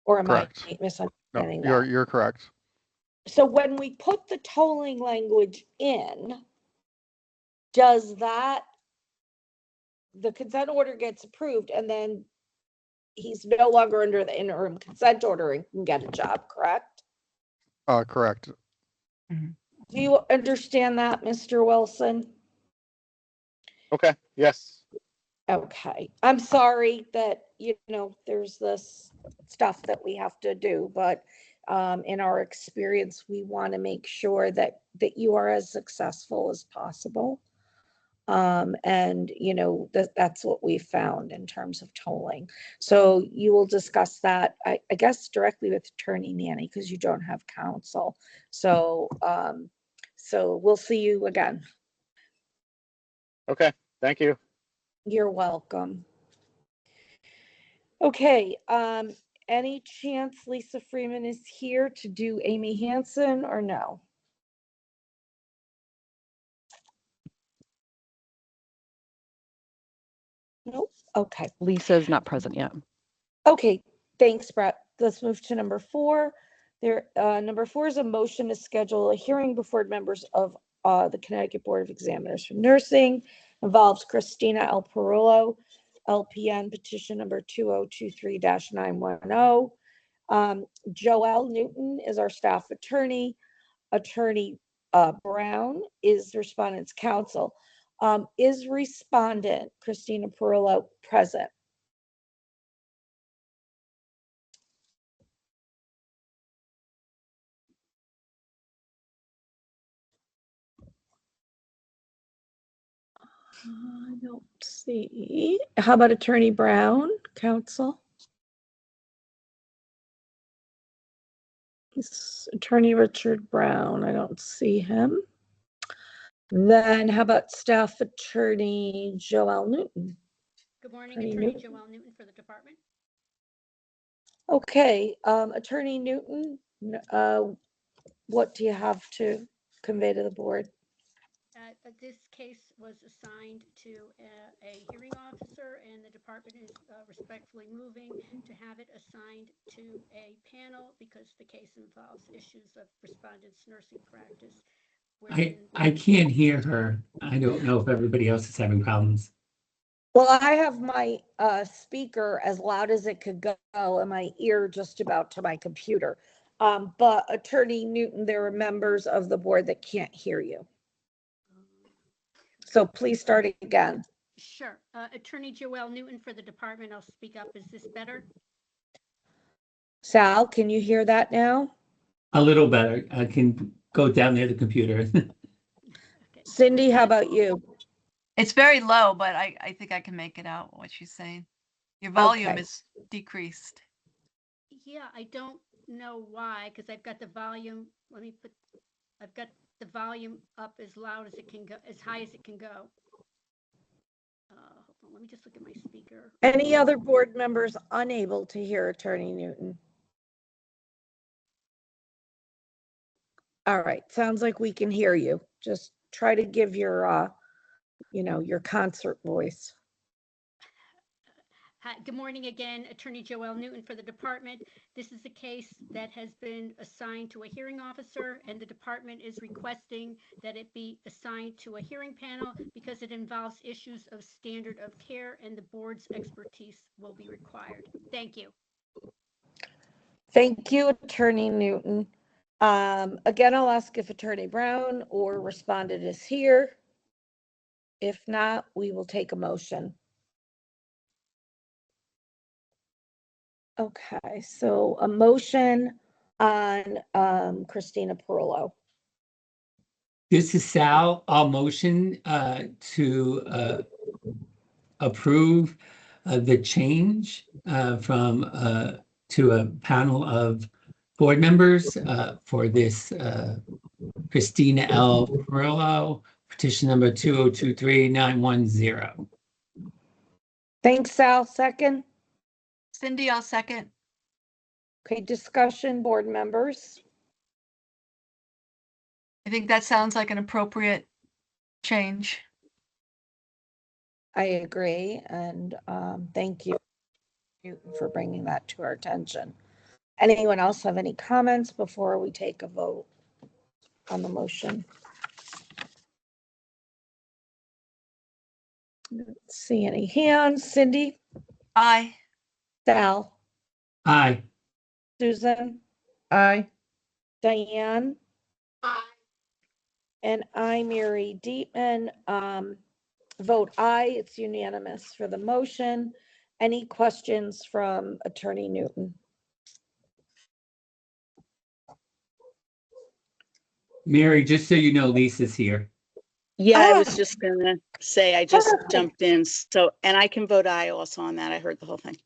Or am Correct. I No, misunderstanding that? you're correct. So when we put the tolling language in, does that, the consent order gets approved and then he's no longer under the interim consent order and can get a job, correct? Correct. Do you understand that, Mr. Wilson? Okay, yes. Okay, I'm sorry that, there's this stuff that we have to do, but in our experience, we want to make sure that you are as successful as possible. And that's what we found in terms of tolling. So you will discuss that, I guess, directly with Attorney Nanny, because you don't have counsel. So we'll see you again. Okay, thank you. You're welcome. Okay, any chance Lisa Freeman is here to do Amy Hansen or no? Nope. Okay. Lisa is not present yet. Okay, thanks, Brett. Let's move to number 4. Number 4 is a motion to schedule a hearing before members of the Connecticut Board of Examiners for Nursing. Involves Christina L. Perillo, LPN petition number 2023-910. Joelle Newton is our staff attorney. Attorney Brown is respondent's counsel. Is respondent Christina Perillo present? I don't see. How about Attorney Brown, counsel? It's Attorney Richard Brown. I don't see him. Then how about Staff Attorney Joelle Newton? Good morning, Attorney Joelle Newton for the department. Okay, Attorney Newton, what do you have to convey to the board? This case was assigned to a hearing officer, and the department is respectfully moving to have it assigned to a panel because the case involves issues of respondent's nursing practice. I can't hear her. I don't know if everybody else is having problems. Well, I have my speaker as loud as it could go and my ear just about to my computer. But Attorney Newton, there are members of the board that can't hear you. So please start again. Sure. Attorney Joelle Newton for the department. I'll speak up. Is this better? Sal, can you hear that now? A little better. I can go down near the computer. Okay. Cindy, how about you? It's very low, but I think I can make it out what she's saying. Your volume Okay. is decreased. Yeah, I don't know why, because I've got the volume. I've got the volume up as loud as it can go, as high as it can go. Hold on, let me just look at my speaker. Any other board members unable to hear Attorney Newton? All right, sounds like we can hear you. Just try to give your, your concert voice. Hi, good morning again, Attorney Joelle Newton for the department. This is a case that has been assigned to a hearing officer, and the department is requesting that it be assigned to a hearing panel because it involves issues of standard of care, and the board's expertise will be required. Thank you. Thank you, Attorney Newton. Again, I'll ask if Attorney Brown or respondent is here. If not, we will take a motion. Okay, so a motion on Christina Perillo. This is Sal. I'll motion to approve the change from to a panel of board members for this Christina L. Perillo, petition number 2023910. Thanks, Sal. Second. Cindy, I'll second. Okay, discussion, board members. I think that sounds like an appropriate change. I agree, and thank you Newton, for bringing that to our attention. Anyone else have any comments before we take a vote on the motion? Don't see any hands. Cindy? Aye. Sal? Aye. Susan? Aye. Diane? Aye. And I, Mary Deepman, vote aye. It's unanimous for the motion. Any questions from Attorney Newton? Mary, just so you know, Lisa's here. Yeah, I was Ah. just gonna say, I just Perfect. jumped in, so, and I can vote aye also on that. I heard the whole thing.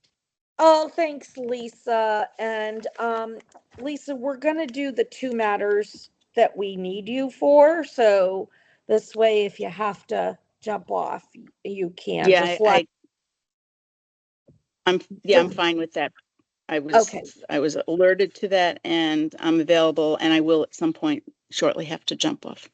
Oh, thanks, Lisa. And Lisa, we're gonna do the two matters that we need you for. So this way, if you have to jump off, you can. Yeah, Just let. I'm fine with that. I Okay. was alerted to that and I'm available and I will at some point shortly have to jump off.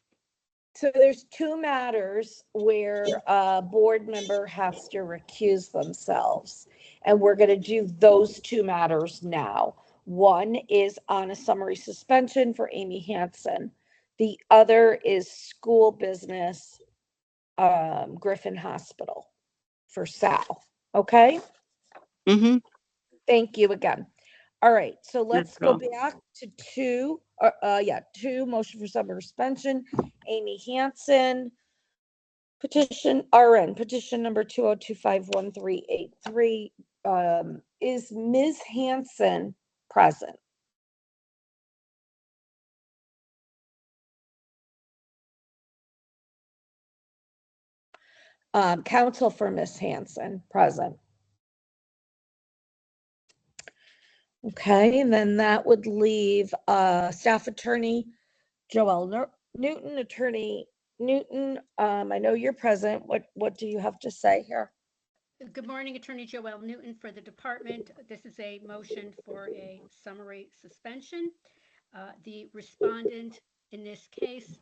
So there's two matters where a board member has to recuse themselves. And we're going to do those two matters now. One is on a summary suspension for Amy Hansen. The other is school business, Griffin Hospital for Sal. Okay? Mm-hmm. Thank you again. All right, so let's go problem. back to two, motion for summary suspension. Amy Hansen, petition RN, petition number 2025138. Is Ms. Hansen present? Counsel for Ms. Hansen, present. Okay, and then that would leave staff attorney Joelle Newton. Attorney Newton, I know you're present. What do you have to say here? Good morning, Attorney Joelle Newton for the department. This is a motion for a summary suspension. The respondent in this case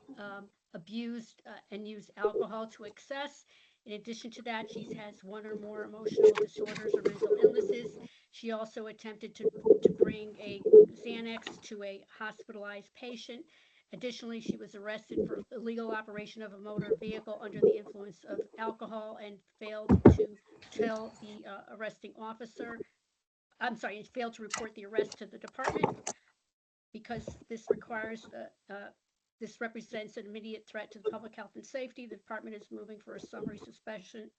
abused and used alcohol to excess. In addition to that, she has one or more emotional disorders or mental illnesses. She also attempted to bring a Xanax to a hospitalized patient. Additionally, she was arrested for illegal operation of a motor vehicle under the influence of alcohol and failed to tell the arresting officer. I'm sorry, failed to report the arrest to the department. Because this this represents an immediate threat to the public health and safety, the department is moving for a summary suspension,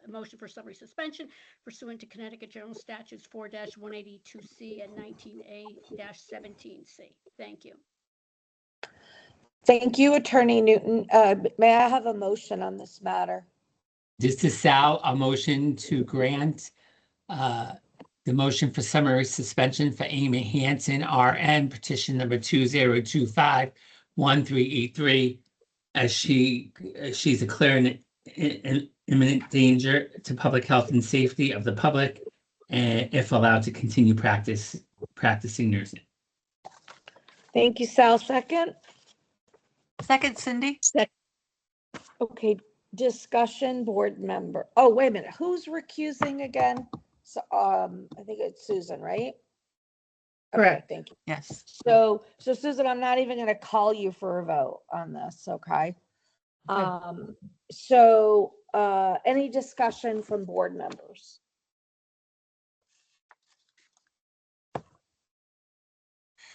motion for summary suspension pursuant to Connecticut General Statutes 4-182C and 19A-17C. Thank you. Thank you, Attorney Newton. May I have a motion on this matter? This is Sal, a motion to grant the motion for summary suspension for Amy Hansen, RN, petition number 20251383, as she's a clear and imminent danger to public health and safety of the public, and if allowed to continue practicing nursing. Thank you, Sal. Second. Second, Cindy. Okay, discussion, board member. Oh, wait a minute. Who's recusing again? So, I think it's Susan, right? Correct. Okay, thank you. Yes. So Susan, I'm not even going to call you for a vote on this, okay? So any discussion from board members?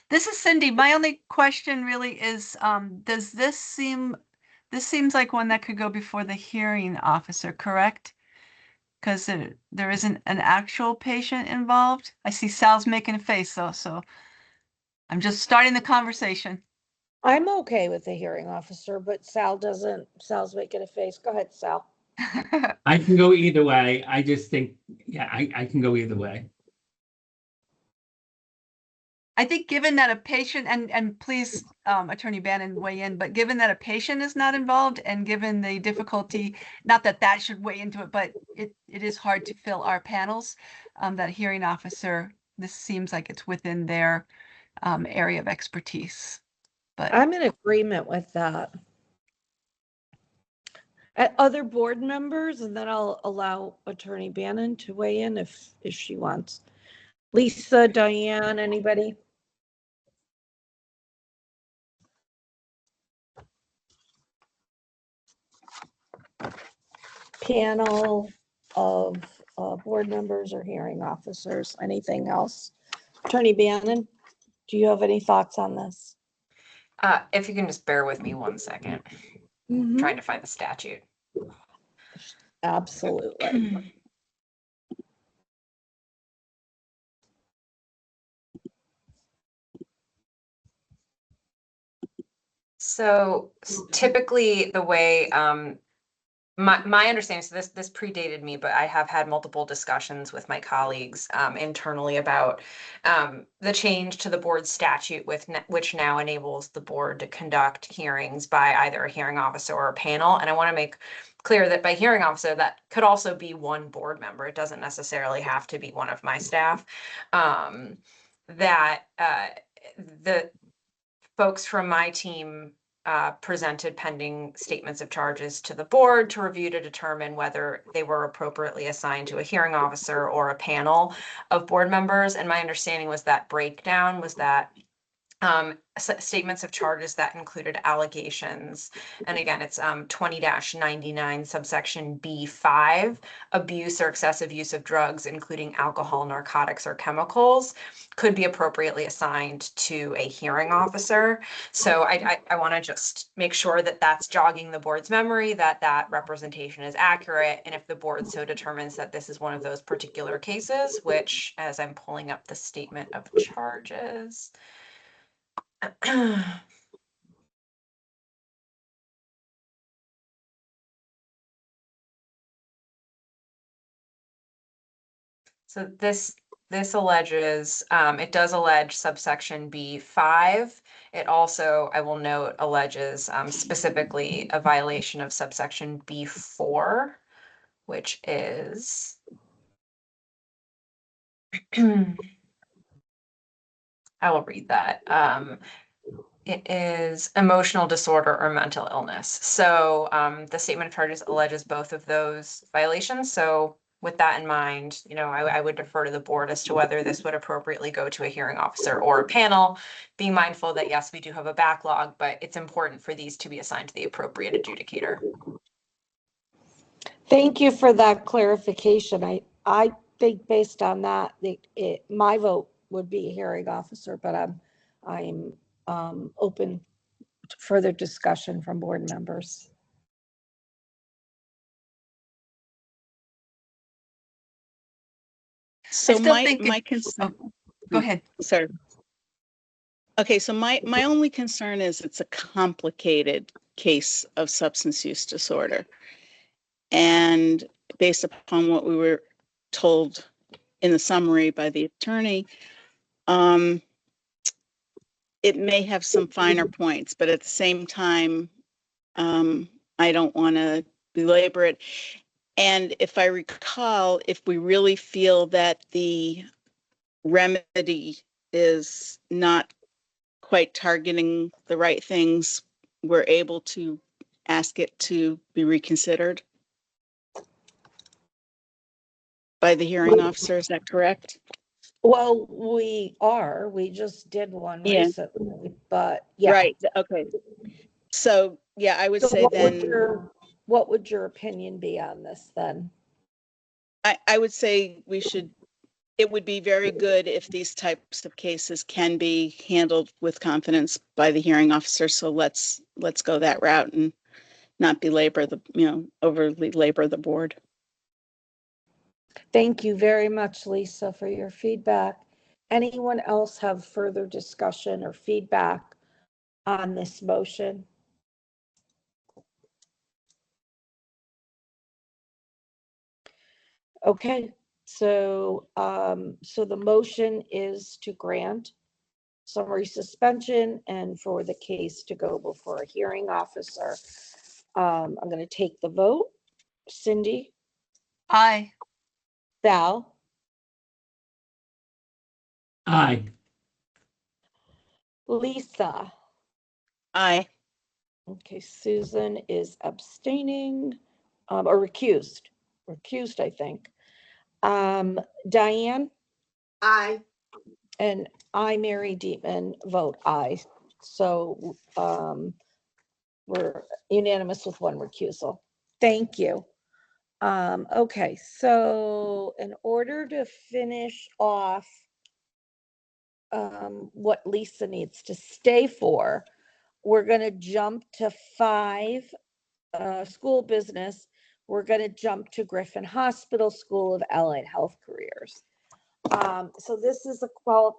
This is Cindy. My only question really is, does this seems like one that could go before the hearing officer, correct? Because there isn't an actual patient involved. I see Sal's making a face though, so I'm just starting the conversation. I'm okay with the hearing officer, but Sal's making a face. Go ahead, Sal. I can go either way. I just think, yeah, I can go either way. I think given that a patient, and please, Attorney Bannon weigh in, but given that a patient is not involved and given the difficulty, not that that should weigh into it, but it is hard to fill our panels, that hearing officer, this seems like it's within their area of expertise. But I'm in agreement with that. Other board members, and then I'll allow Attorney Bannon to weigh in if she wants. Lisa, Diane, anybody? Panel of board members or hearing officers, anything else? Attorney Bannon, do you have any thoughts on this? If you can just bear with me 1 second, Mhm. trying to find the statute. Absolutely. So typically the way, my understanding, so this predated me, but I have had multiple discussions with my colleagues internally about the change to the board statute which now enables the board to conduct hearings by either a hearing officer or a panel. And I want to make clear that by hearing officer, that could also be one board member. It doesn't necessarily have to be one of my staff. That the folks from my team presented pending statements of charges to the board to review to determine whether they were appropriately assigned to a hearing officer or a panel of board members. And my understanding was that breakdown was that statements of charges that included allegations. And again, it's 20-99 subsection B5, abuse or excessive use of drugs, including alcohol, narcotics, or chemicals, could be appropriately assigned to a hearing officer. So I want to just make sure that that's jogging the board's memory, that that representation is accurate. And if the board so determines that this is one of those particular cases, which, as I'm pulling up the statement of charges, so this alleges, it does allege subsection B5. It also, I will note, alleges specifically a violation of subsection B4, which is I will read that. It is emotional disorder or mental illness. So the statement of charges alleges both of those violations. So with that in mind, I would defer to the board as to whether this would appropriately go to a hearing officer or a panel, being mindful that yes, we do have a backlog, but it's important for these to be assigned to the appropriate adjudicator. Thank you for that clarification. I think based on that, my vote would be a hearing officer, but I'm open to further discussion from board members. So my my concern. go ahead. Sorry. Okay, so my only concern is it's a complicated case of substance use disorder. And based upon what we were told in the summary by the attorney, it may have some finer points, but at the same time, I don't want to belabor it. And if I recall, if we really feel that the remedy is not quite targeting the right things, we're able to ask it to be reconsidered by the hearing officer. Is that correct? Well, we just did one recently, but yeah. Right, okay. So, yeah, I would say then. What would your opinion be on this then? I would say it would be very good if these types of cases can be handled with confidence by the hearing officer. So let's go that route and not overly labor the board. Thank you very much, Lisa, for your feedback. Anyone else have further discussion or feedback on this motion? Okay, so the motion is to grant summary suspension and for the case to go before a hearing officer. I'm going to take the vote. Cindy, Aye. Val, Aye. Lisa. Aye. Okay, Susan is abstaining, or recused. Recused, I think. Diane Aye. and I, Mary Deepman, vote aye. So we're unanimous with one recusal. Thank you. Okay, so in order to finish off what Lisa needs to stay for, we're going to jump to 5 school business. We're going to jump to Griffin Hospital School of Allied Health Careers. So this is I'm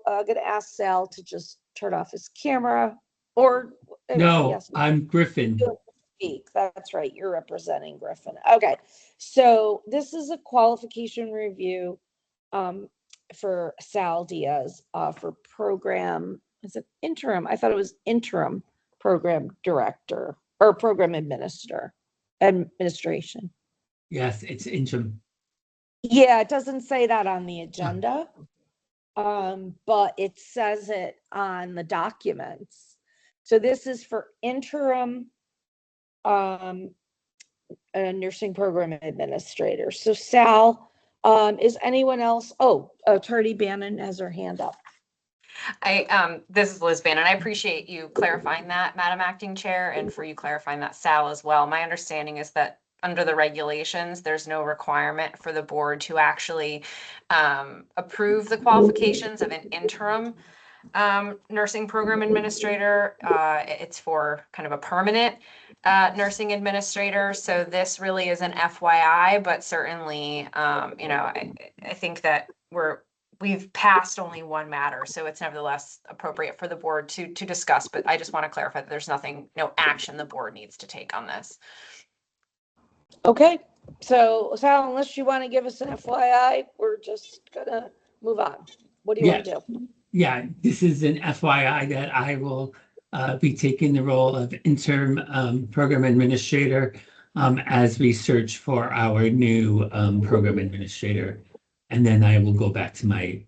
going to ask Sal to just turn off his camera, or No, yes, I'm Griffin. speak. That's right. You're representing Griffin. Okay. So this is a qualification review for Sal Diaz for program. Is it interim? I thought it was interim program director or program administration. Yes, it's interim. Yeah, it doesn't say that on the agenda, but it says it on the documents. So this is for interim a nursing program administrator. So Sal, is anyone else? Oh, Attorney Bannon has her hand up. This is Liz Bannon. I appreciate you clarifying that, Madam Acting Chair, and for you clarifying that, Sal, as well. My understanding is that under the regulations, there's no requirement for the board to actually approve the qualifications of an interim nursing program administrator. It's for kind of a permanent nursing administrator. So this really is an FYI, but certainly, I think that we've passed only one matter, so it's nevertheless appropriate for the board to discuss. But I just want to clarify that there's no action the board needs to take on this. Okay, so Sal, unless you want to give us an FYI, we're just gonna move on. What do you want to do? Yeah, this is an FYI that I will be taking the role of interim program administrator as we search for our new program administrator. And then I will go back to my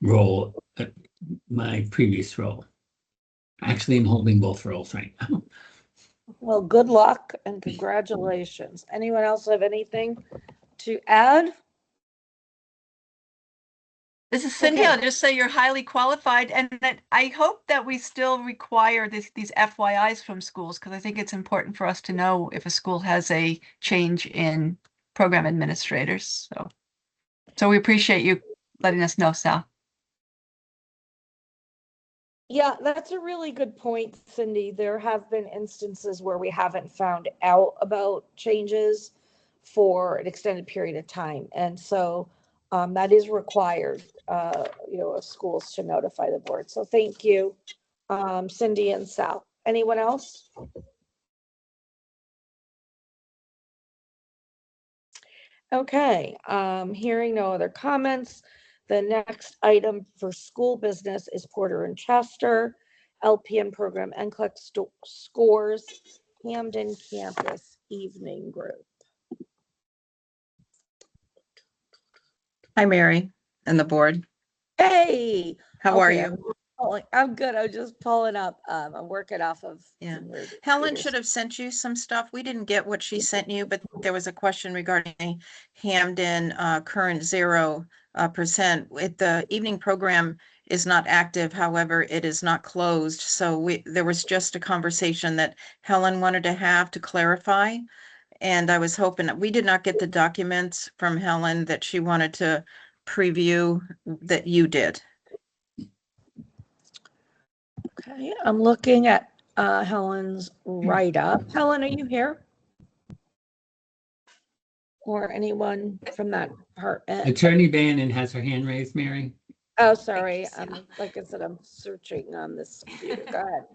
role, my previous role. Actually, I'm holding both roles right now. Well, good luck and congratulations. Anyone else have anything to add? This is Cindy. Okay. I'll just say you're highly qualified, and that I hope that we still require these FYIs from schools, because I think it's important for us to know if a school has a change in program administrators. So we appreciate you letting us know, Sal. Yeah, that's a really good point, Cindy. There have been instances where we haven't found out about changes for an extended period of time. And so that is required, of schools to notify the board. So thank you, Cindy and Sal. Anyone else? Okay, hearing no other comments. The next item for school business is Porter and Chester, LPN program NCLEX scores, Hamden campus evening group. Hi, Mary and the board. Hey, How are okay, you? I'm good. I'm just pulling up. I'm working off of. Yeah. your- Helen your- should have sent you some stuff. We didn't get what she sent you, but there was a question regarding Hamden current 0%. The evening program is not active. However, it is not closed. So there was just a conversation that Helen wanted to have to clarify. And I was hoping that we did not get the documents from Helen that she wanted to preview that you did. Okay, I'm looking at Helen's write-up. Helen, are you here? Or anyone from that department? Attorney Bannon has her hand raised, Mary. Oh, sorry. Like I said, I'm searching on this computer. Go ahead.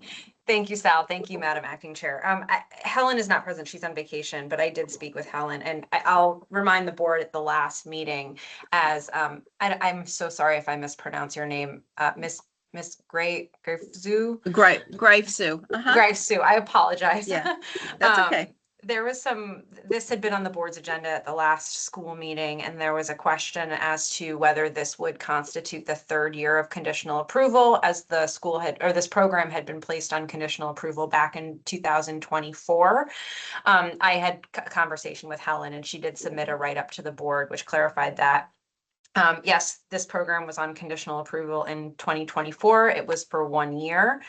Thank you, Sal. Thank you, Madam Acting Chair. Helen is not present. She's on vacation, but I did speak with Helen, and I'll remind the board at the last meeting as I'm so sorry if I mispronounce your name, Miss Miss Gravesu. Grife Sue. Gravesu, I apologize. Yeah, that's okay. There was this had been on the board's agenda at the last school meeting, and there was a question as to whether this would constitute the third year of conditional approval, as the school this program had been placed on conditional approval back in 2024. I had a conversation with Helen, and she did submit a write-up to the board, which clarified that. Yes, this program was on conditional approval in 2024. It was for 1 year.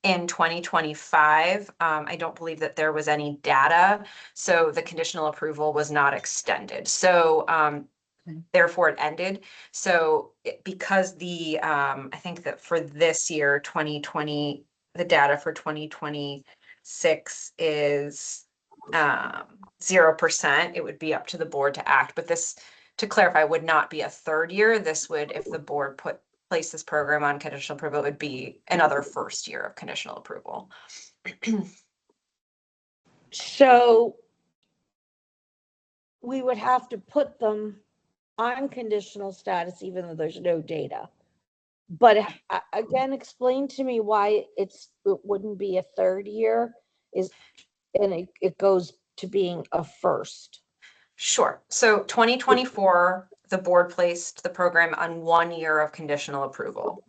In 2025, I don't believe that there was any data, so the conditional approval was not extended. So therefore it ended. So because I think that for this year, 2020, the data for 2026 is 0%, it would be up to the board to act. But this, to clarify, would not be a third year. This would, if the board place this program on conditional approval, it would be another first year of conditional approval. So we would have to put them on conditional status even though there's no data. But again, explain to me why it wouldn't be a third year and it goes to being a first. Sure. So 2024, the board placed the program on 1 year of conditional approval.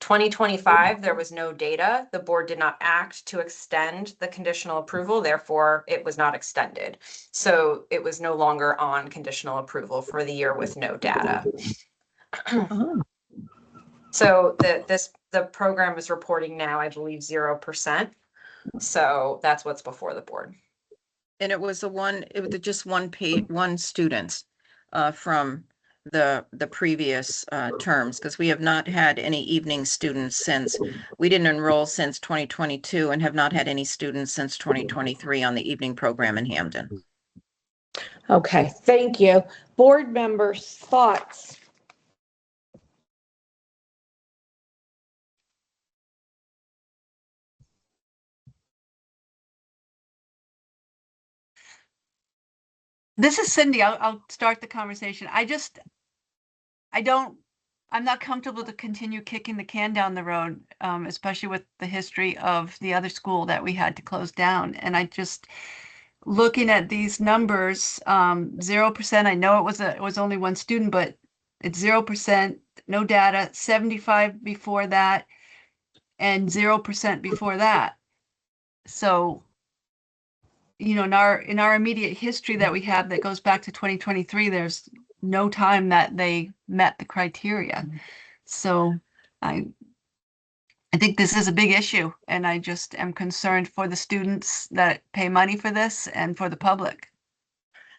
2025, there was no data. The board did not act to extend the conditional approval. Therefore, it was not extended. So it was no longer on conditional approval for the year with no data. So the program is reporting now, I believe, 0%. So that's what's before the board. And it was just one student from the previous terms, because we have not had any evening students since, we didn't enroll since 2022 and have not had any students since 2023 on the evening program in Hampden. Okay, thank you. Board members, thoughts? This is Cindy. I'll start the conversation. I'm not comfortable to continue kicking the can down the road, especially with the history of the other school that we had to close down. And I just, looking at these numbers, 0%, I know it was only one student, but it's 0%, no data, 75 before that, and 0% before that. So, you know, in our immediate history that we have that goes back to 2023, there's no time that they met the criteria. So I think this is a big issue, and I just am concerned for the students that pay money for this and for the public.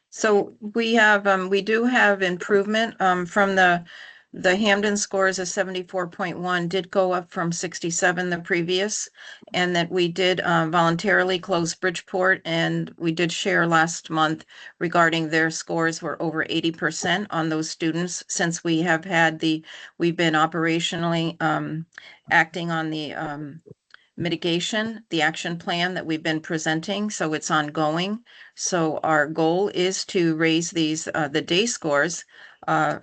So we do have improvement from the Hampden scores of 74.1 did go up from 67 the previous, and that we did voluntarily close Bridgeport, and we did share last month regarding their scores were over 80% on those students, since we've been operationally acting on the mitigation, the action plan that we've been presenting, so it's ongoing. So our goal is to raise these the day scores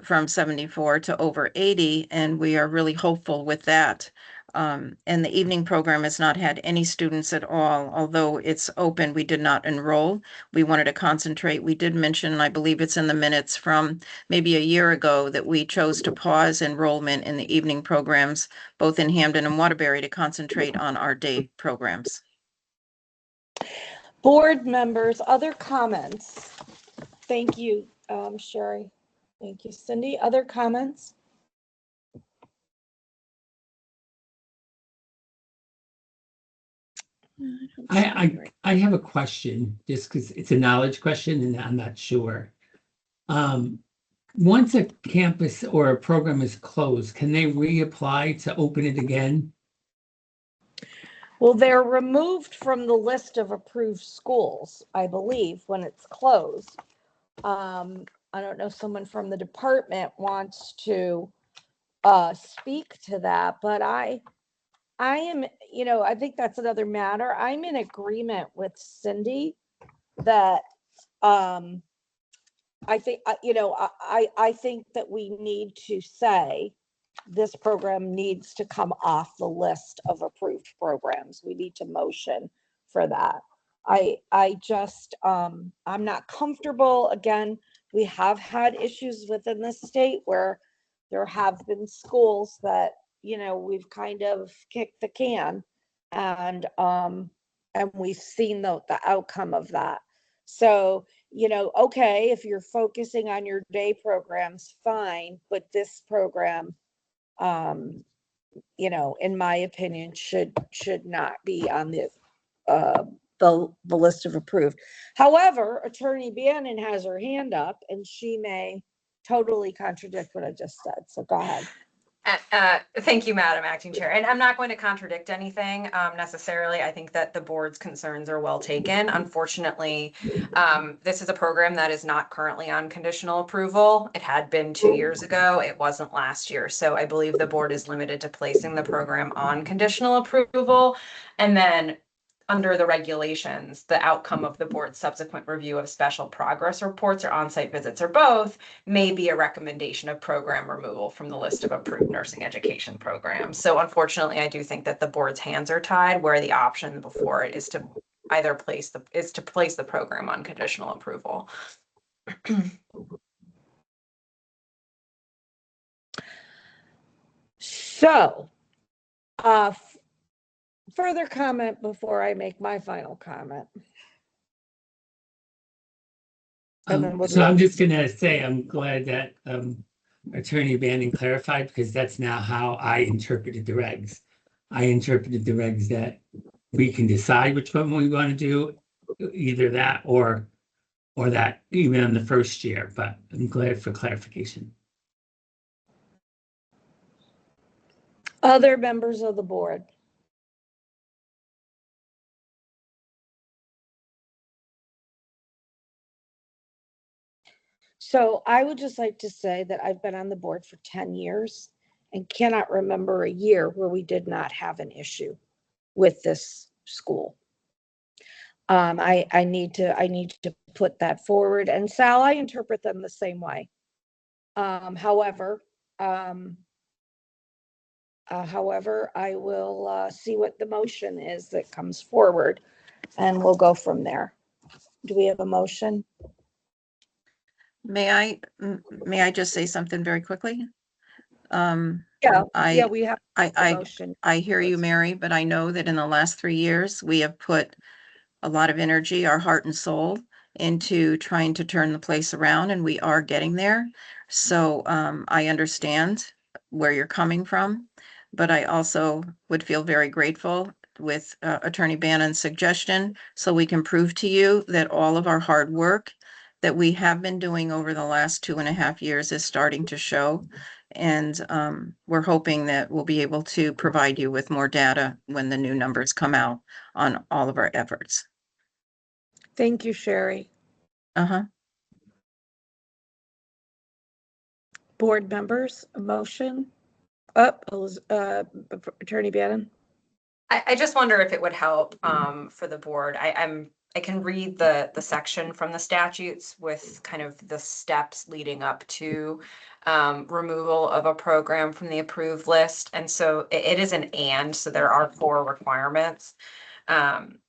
from 74 to over 80, and we are really hopeful with that. And the evening program has not had any students at all, although it's open. We did not enroll. We wanted to concentrate. We did mention, I believe it's in the minutes from maybe a year ago, that we chose to pause enrollment in the evening programs, both in Hampden and Waterbury, to concentrate on our day programs. Board members, other comments? Thank you, Sherry. Thank you, Cindy. Other comments? I have a question, just because it's a knowledge question and I'm not sure. Once a campus or a program is closed, can they reapply to open it again? Well, they're removed from the list of approved schools, I believe, when it's closed. I don't know if someone from the department wants to speak to that, but I am, I think that's another matter. I'm in agreement with Cindy that I think, I think that we need to say this program needs to come off the list of approved programs. We need to motion for that. I just, I'm not comfortable. Again, we have had issues within the state where there have been schools that, you know, we've kind of kicked the can and we've seen the outcome of that. So, you know, okay, if you're focusing on your day programs, fine, but this program, you know, in my opinion, should not be on the list of approved. However, Attorney Bannon has her hand up and she may totally contradict what I just said. So go ahead. Thank you, Madam Acting Chair. And I'm not going to contradict anything necessarily. I think that the board's concerns are well taken. Unfortunately, this is a program that is not currently on conditional approval. It had been 2 years ago. It wasn't last year. So I believe the board is limited to placing the program on conditional approval. And then under the regulations, the outcome of the board's subsequent review of special progress reports or on-site visits or both may be a recommendation of program removal from the list of approved nursing education programs. So unfortunately, I do think that the board's hands are tied where the option before it is to either place the program on conditional approval. So, further comment before I make my final comment. So I'm just gonna say, I'm glad that Attorney Bannon clarified, because that's now how I interpreted the regs. I interpreted the regs that we can decide which one we want to do, either that or that even in the first year, but I'm glad for clarification. Other members of the board. So I would just like to say that I've been on the board for 10 years and cannot remember a year where we did not have an issue with this school. I need to put that forward. And Sal, I interpret them the same way. However, I will see what the motion is that comes forward and we'll go from there. Do we have a motion? May I just say something very quickly? Yeah, we have a motion. I hear you, Mary, but I know that in the last 3 years, we have put a lot of energy, our heart and soul into trying to turn the place around, and we are getting there. So I understand where you're coming from, but I also would feel very grateful with Attorney Bannon's suggestion, so we can prove to you that all of our hard work that we have been doing over the last 2.5 years is starting to show. And we're hoping that we'll be able to provide you with more data when the new numbers come out on all of our efforts. Thank you, Sherry. Board members, a motion? Attorney Bannon. I just wonder if it would help for the board. I can read the section from the statutes with kind of the steps leading up to removal of a program from the approved list. And so it is an and, so there are 4 requirements.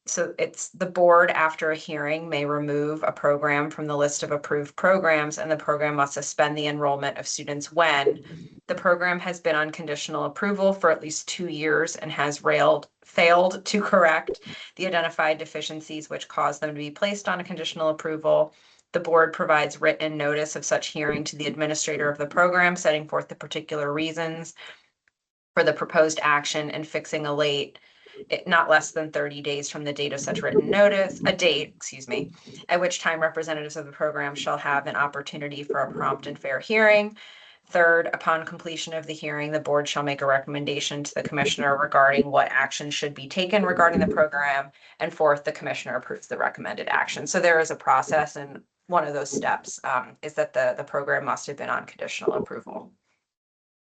So it's the board after a hearing may remove a program from the list of approved programs, and the program must suspend the enrollment of students when the program has been on conditional approval for at least 2 years and has failed to correct the identified deficiencies which caused them to be placed on a conditional approval. The board provides written notice of such hearing to the administrator of the program, setting forth the particular reasons for the proposed action and fixing a late, not less than 30 days from the date of such written notice, at which time representatives of the program shall have an opportunity for a prompt and fair hearing. Third, upon completion of the hearing, the board shall make a recommendation to the commissioner regarding what action should be taken regarding the program. And fourth, the commissioner approves the recommended action. So there is a process, and one of those steps is that the program must have been on conditional approval.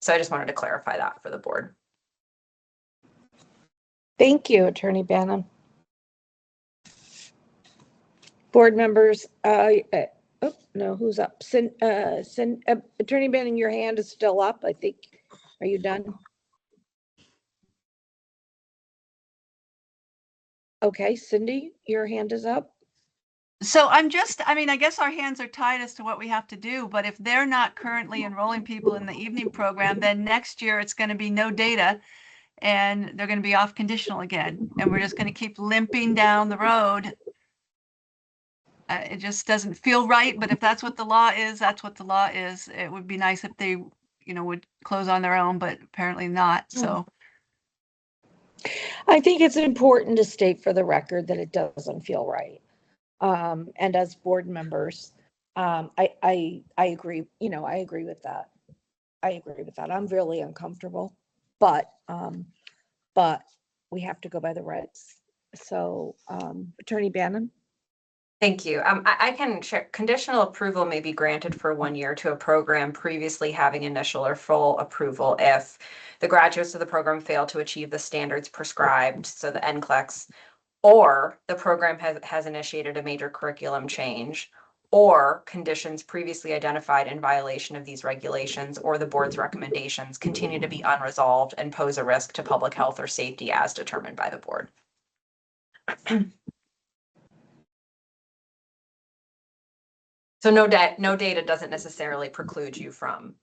So I just wanted to clarify that for the board. Thank you, Attorney Bannon. Board members, no, who's up? Attorney Bannon, your hand is still up, I think. Are you done? Okay, Cindy, your hand is up. So I mean, I guess our hands are tied as to what we have to do, but if they're not currently enrolling people in the evening program, then next year it's going to be no data and they're going to be off conditional again. And we're just going to keep limping down the road. It just doesn't feel right, but if that's what the law is, that's what the law is. It would be nice if they, would close on their own, but apparently not. So I think it's important to state for the record that it doesn't feel right. And as board members, I agree, I agree with that. I agree with that. I'm really uncomfortable, but we have to go by the regs. So, Attorney Bannon? Thank you. I can share, conditional approval may be granted for 1 year to a program previously having initial or full approval if the graduates of the program fail to achieve the standards prescribed, so the NCLEX, or the program has initiated a major curriculum change, or conditions previously identified in violation of these regulations or the board's recommendations continue to be unresolved and pose a risk to public health or safety as determined by the board. So no data doesn't necessarily preclude you from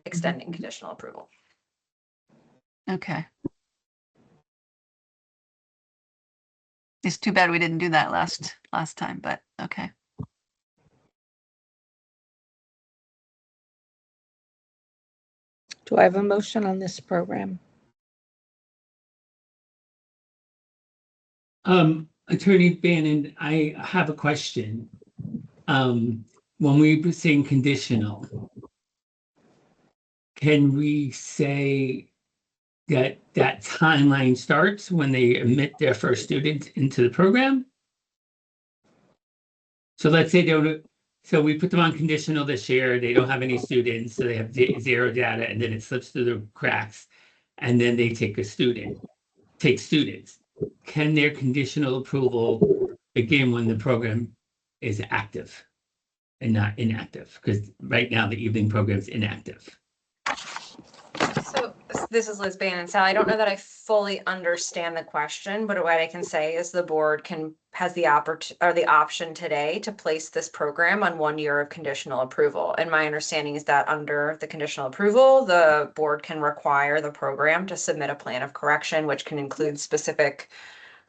extending conditional approval. okay. It's too bad we didn't do that last time, but okay. Do I have a motion on this program? Attorney Bannon, I have a question. When we were saying conditional, can we say that that timeline starts when they admit their first student into the program? So let's say so we put them on conditional this year, they don't have any students, so they have zero data, and then it slips through the cracks, and then they take students. Can their conditional approval begin when the program is active and not inactive? Because right now the evening program is inactive. So this is Liz Bannon. So I don't know that I fully understand the question, but what I can say is the board has the option today to place this program on 1 year of conditional approval. And my understanding is that under the conditional approval, the board can require the program to submit a plan of correction, which can include specific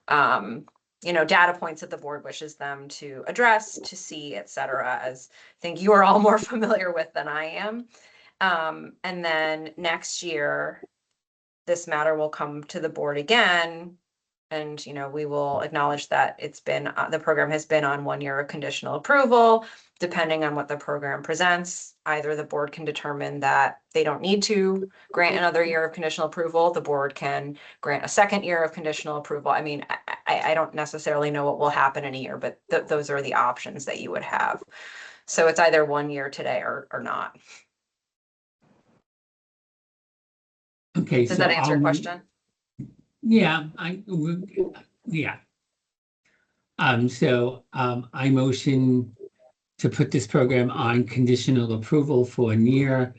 data points that the board wishes them to address, to see, et cetera, as I think you are all more familiar with than I am. And then next year, this matter will come to the board again. And, we will acknowledge that the program has been on 1 year of conditional approval. Depending on what the program presents, either the board can determine that they don't need to grant another year of conditional approval. The board can grant a second year of conditional approval. I mean, I don't necessarily know what will happen in a year, but those are the options that you would have. So it's either 1 year today or not. Okay. Does that answer your question? Yeah, yeah. I motion to put this program on conditional approval for 1 year,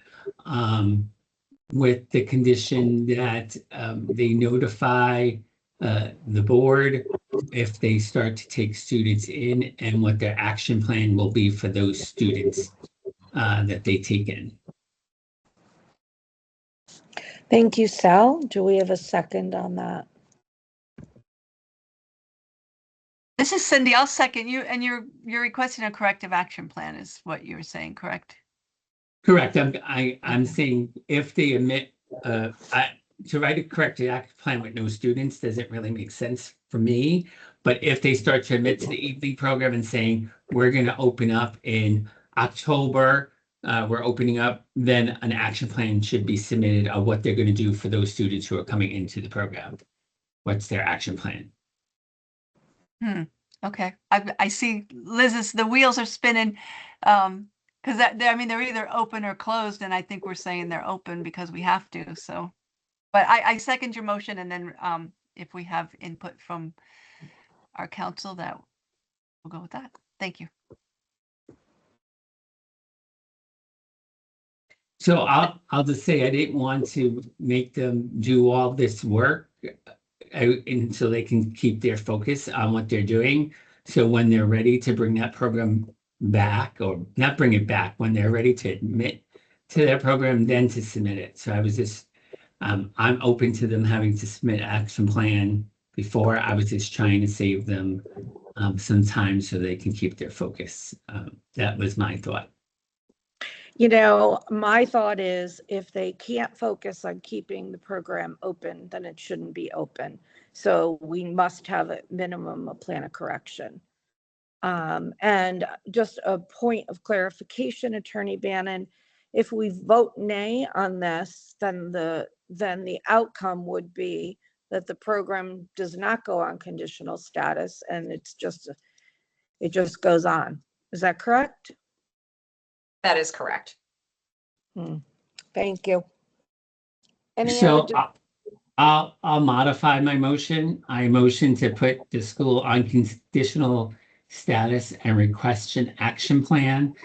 with the condition that they notify the board if they start to take students in and what their action plan will be for those students that they take in. Thank you, Sal. Do we have a second on that? This is Cindy. I'll second you. And you're requesting a corrective action plan is what you were saying, correct? Correct. I'm saying if they admit, to write a corrective action plan with no students doesn't really make sense for me. But if they start to admit to the evening program and saying, we're going to open up in October, we're opening up, then an action plan should be submitted of what they're going to do for those students who are coming into the program. What's their action plan? Okay. I see the wheels are spinning. Because they're either open or closed, and I think we're saying they're open because we have to. So, but I second your motion, and then if we have input from our council, that we'll go with that. Thank you. So I'll just say I didn't want to make them do all this work and so they can keep their focus on what they're doing. So when they're ready to bring that program back, or not bring it back, when they're ready to admit to that program, then to submit it. So I was just, I'm open to them having to submit an action plan before. I was just trying to save them some time so they can keep their focus. That was my thought. You know, my thought is if they can't focus on keeping the program open, then it shouldn't be open. So we must have a minimum a plan of correction. And just a point of clarification, Attorney Bannon, if we vote nay on this, then the outcome would be that the program does not go on conditional status and it just goes on. Is that correct? That is correct. Thank you. Any So other? I'll modify my motion. I motion to put the school on conditional status and request an action plan.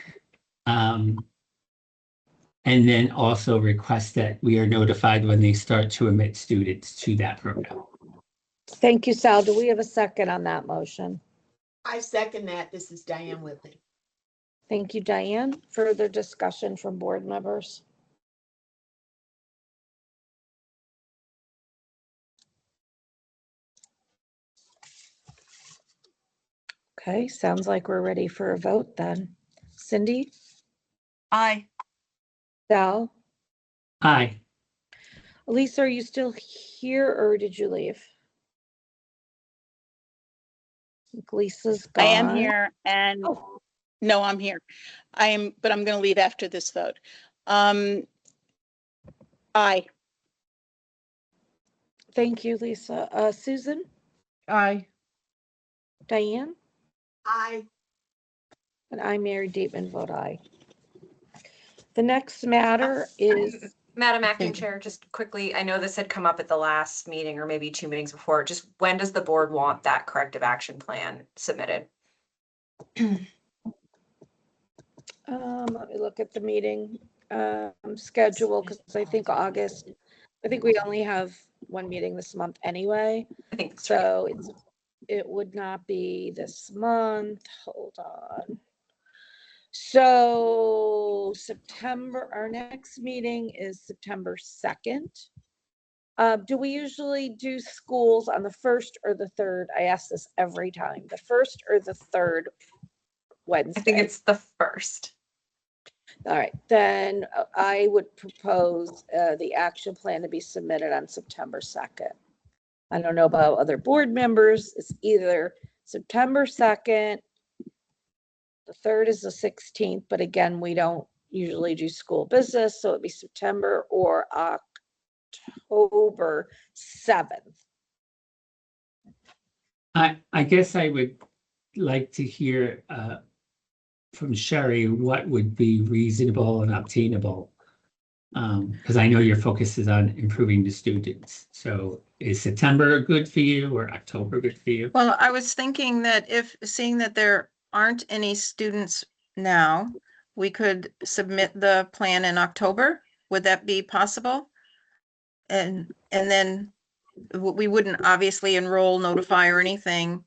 And then also request that we are notified when they start to admit students to that program. Thank you, Sal. Do we have a second on that motion? I second that. This is Diane Whitley. Thank you, Diane. Further discussion from board members? Okay, sounds like we're ready for a vote then. Cindy? Aye. Sal? Aye. Elisa, are you still here or did you leave? I think Lisa's gone. I am here and no, I'm here. But I'm going to leave after this vote. Aye. Thank you, Lisa. Susan? Aye. Diane? Aye. And I, Mary Deepman, vote aye. The next matter is, Madam Acting Chair, just quickly, I know this had come up at the last meeting or maybe 2 meetings before. Just when does the board want that corrective action plan submitted? let me look at the meeting schedule because I think we only have one meeting this month anyway. I think so. It would not be this month. Hold on. So our next meeting is September 2nd. Do we usually do schools on the 1st or the 3rd? I ask this every time. The 1st or the 3rd Wednesday? I think it's the 1st. All right, then I would propose the action plan to be submitted on September 2nd. I don't know about other board members. It's either September 2nd, the 3rd is the 16th, but again, we don't usually do school business, so it'd be September or October 7th. I guess I would like to hear from Sherry what would be reasonable and obtainable. Because I know your focus is on improving the students. So is September good for you or October good for you? Well, I was thinking that seeing that there aren't any students now, we could submit the plan in October. Would that be possible? And then we wouldn't obviously enroll, notify or anything,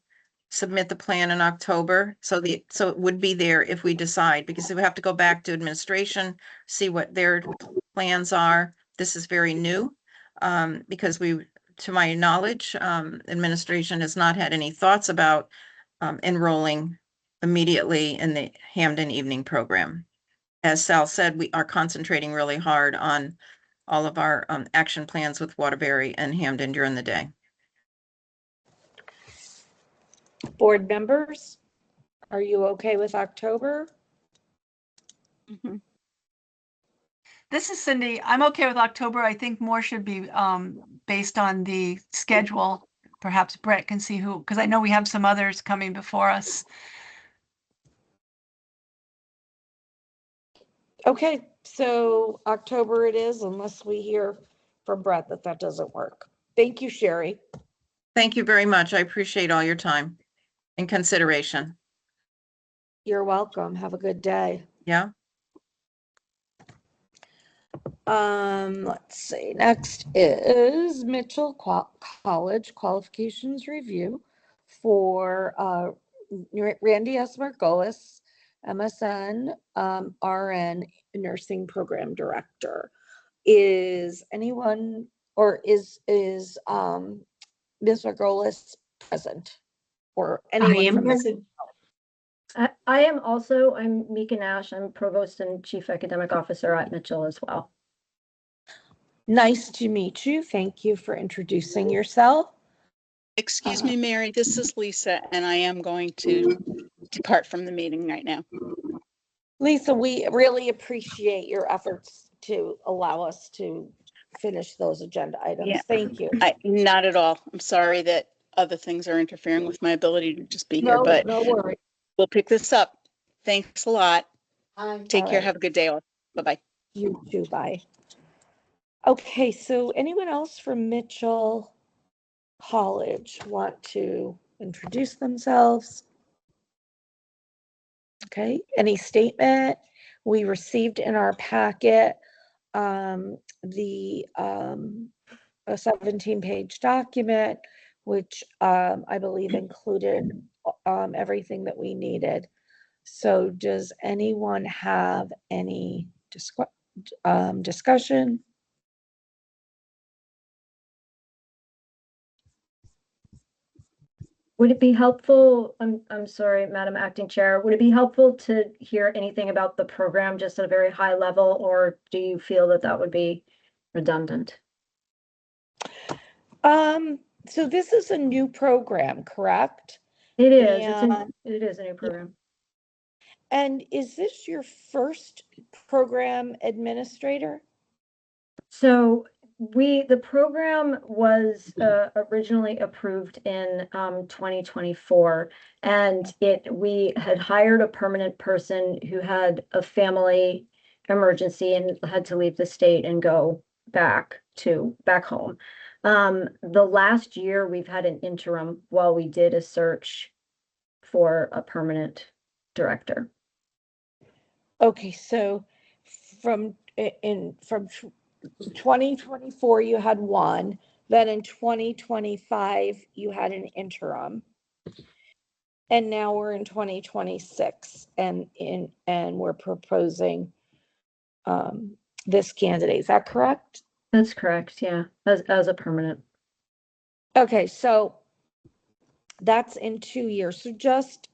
submit the plan in October. So it would be there if we decide, because we have to go back to administration, see what their plans are. This is very new because to my knowledge, administration has not had any thoughts about enrolling immediately in the Hamden evening program. As Sal said, we are concentrating really hard on all of our action plans with Waterbury and Hamden during the day. Board members, are you okay with October? Mm-hmm. This is Cindy. I'm okay with October. I think more should be based on the schedule. Perhaps Brett can see who, because I know we have some others coming before us. Okay, so October it is, unless we hear from Brett that doesn't work. Thank you, Sherry. Thank you very much. I appreciate all your time and consideration. You're welcome. Have a good day. Yeah. Let's see. Next is Mitchell College Qualifications Review for Randy S. Margolis, MSN, RN, Nursing Program Director. Is anyone or is Ms. Margolis present? Or anyone? I am from present. I am also, I'm Mika Nash. I'm Provost and Chief Academic Officer at Mitchell as well. Nice to meet you. Thank you for introducing yourself. Excuse me, Mary, this is Lisa, and I am going to depart from the meeting right now. Lisa, we really appreciate your efforts to allow us to finish those agenda items. Yeah. Thank you. Not at all. I'm sorry that other things are interfering with my ability to just be here, No, but no worries. we'll pick this up. Thanks a lot. Take All care. right. Have a good day. All. Bye-bye. You too. Bye. Okay, so anyone else from Mitchell College want to introduce themselves? Okay, any statement? We received in our packet the a 17-page document, which I believe included everything that we needed. So does anyone have any discussion? Would it be helpful, I'm sorry, Madam Acting Chair, would it be helpful to hear anything about the program just at a very high level, or do you feel that that would be redundant? So this is a new program, correct? It is. It is a new program. And is this your first program administrator? So the program was originally approved in 2024, and we had hired a permanent person who had a family emergency and had to leave the state and go back home. The last year we've had an interim while we did a search for a permanent director. Okay, so from 2024 you had one, then in 2025 you had an interim, and now we're in 2026 and we're proposing this candidate. Is that correct? That's correct, yeah, as a permanent. Okay, so that's in 2 years. So just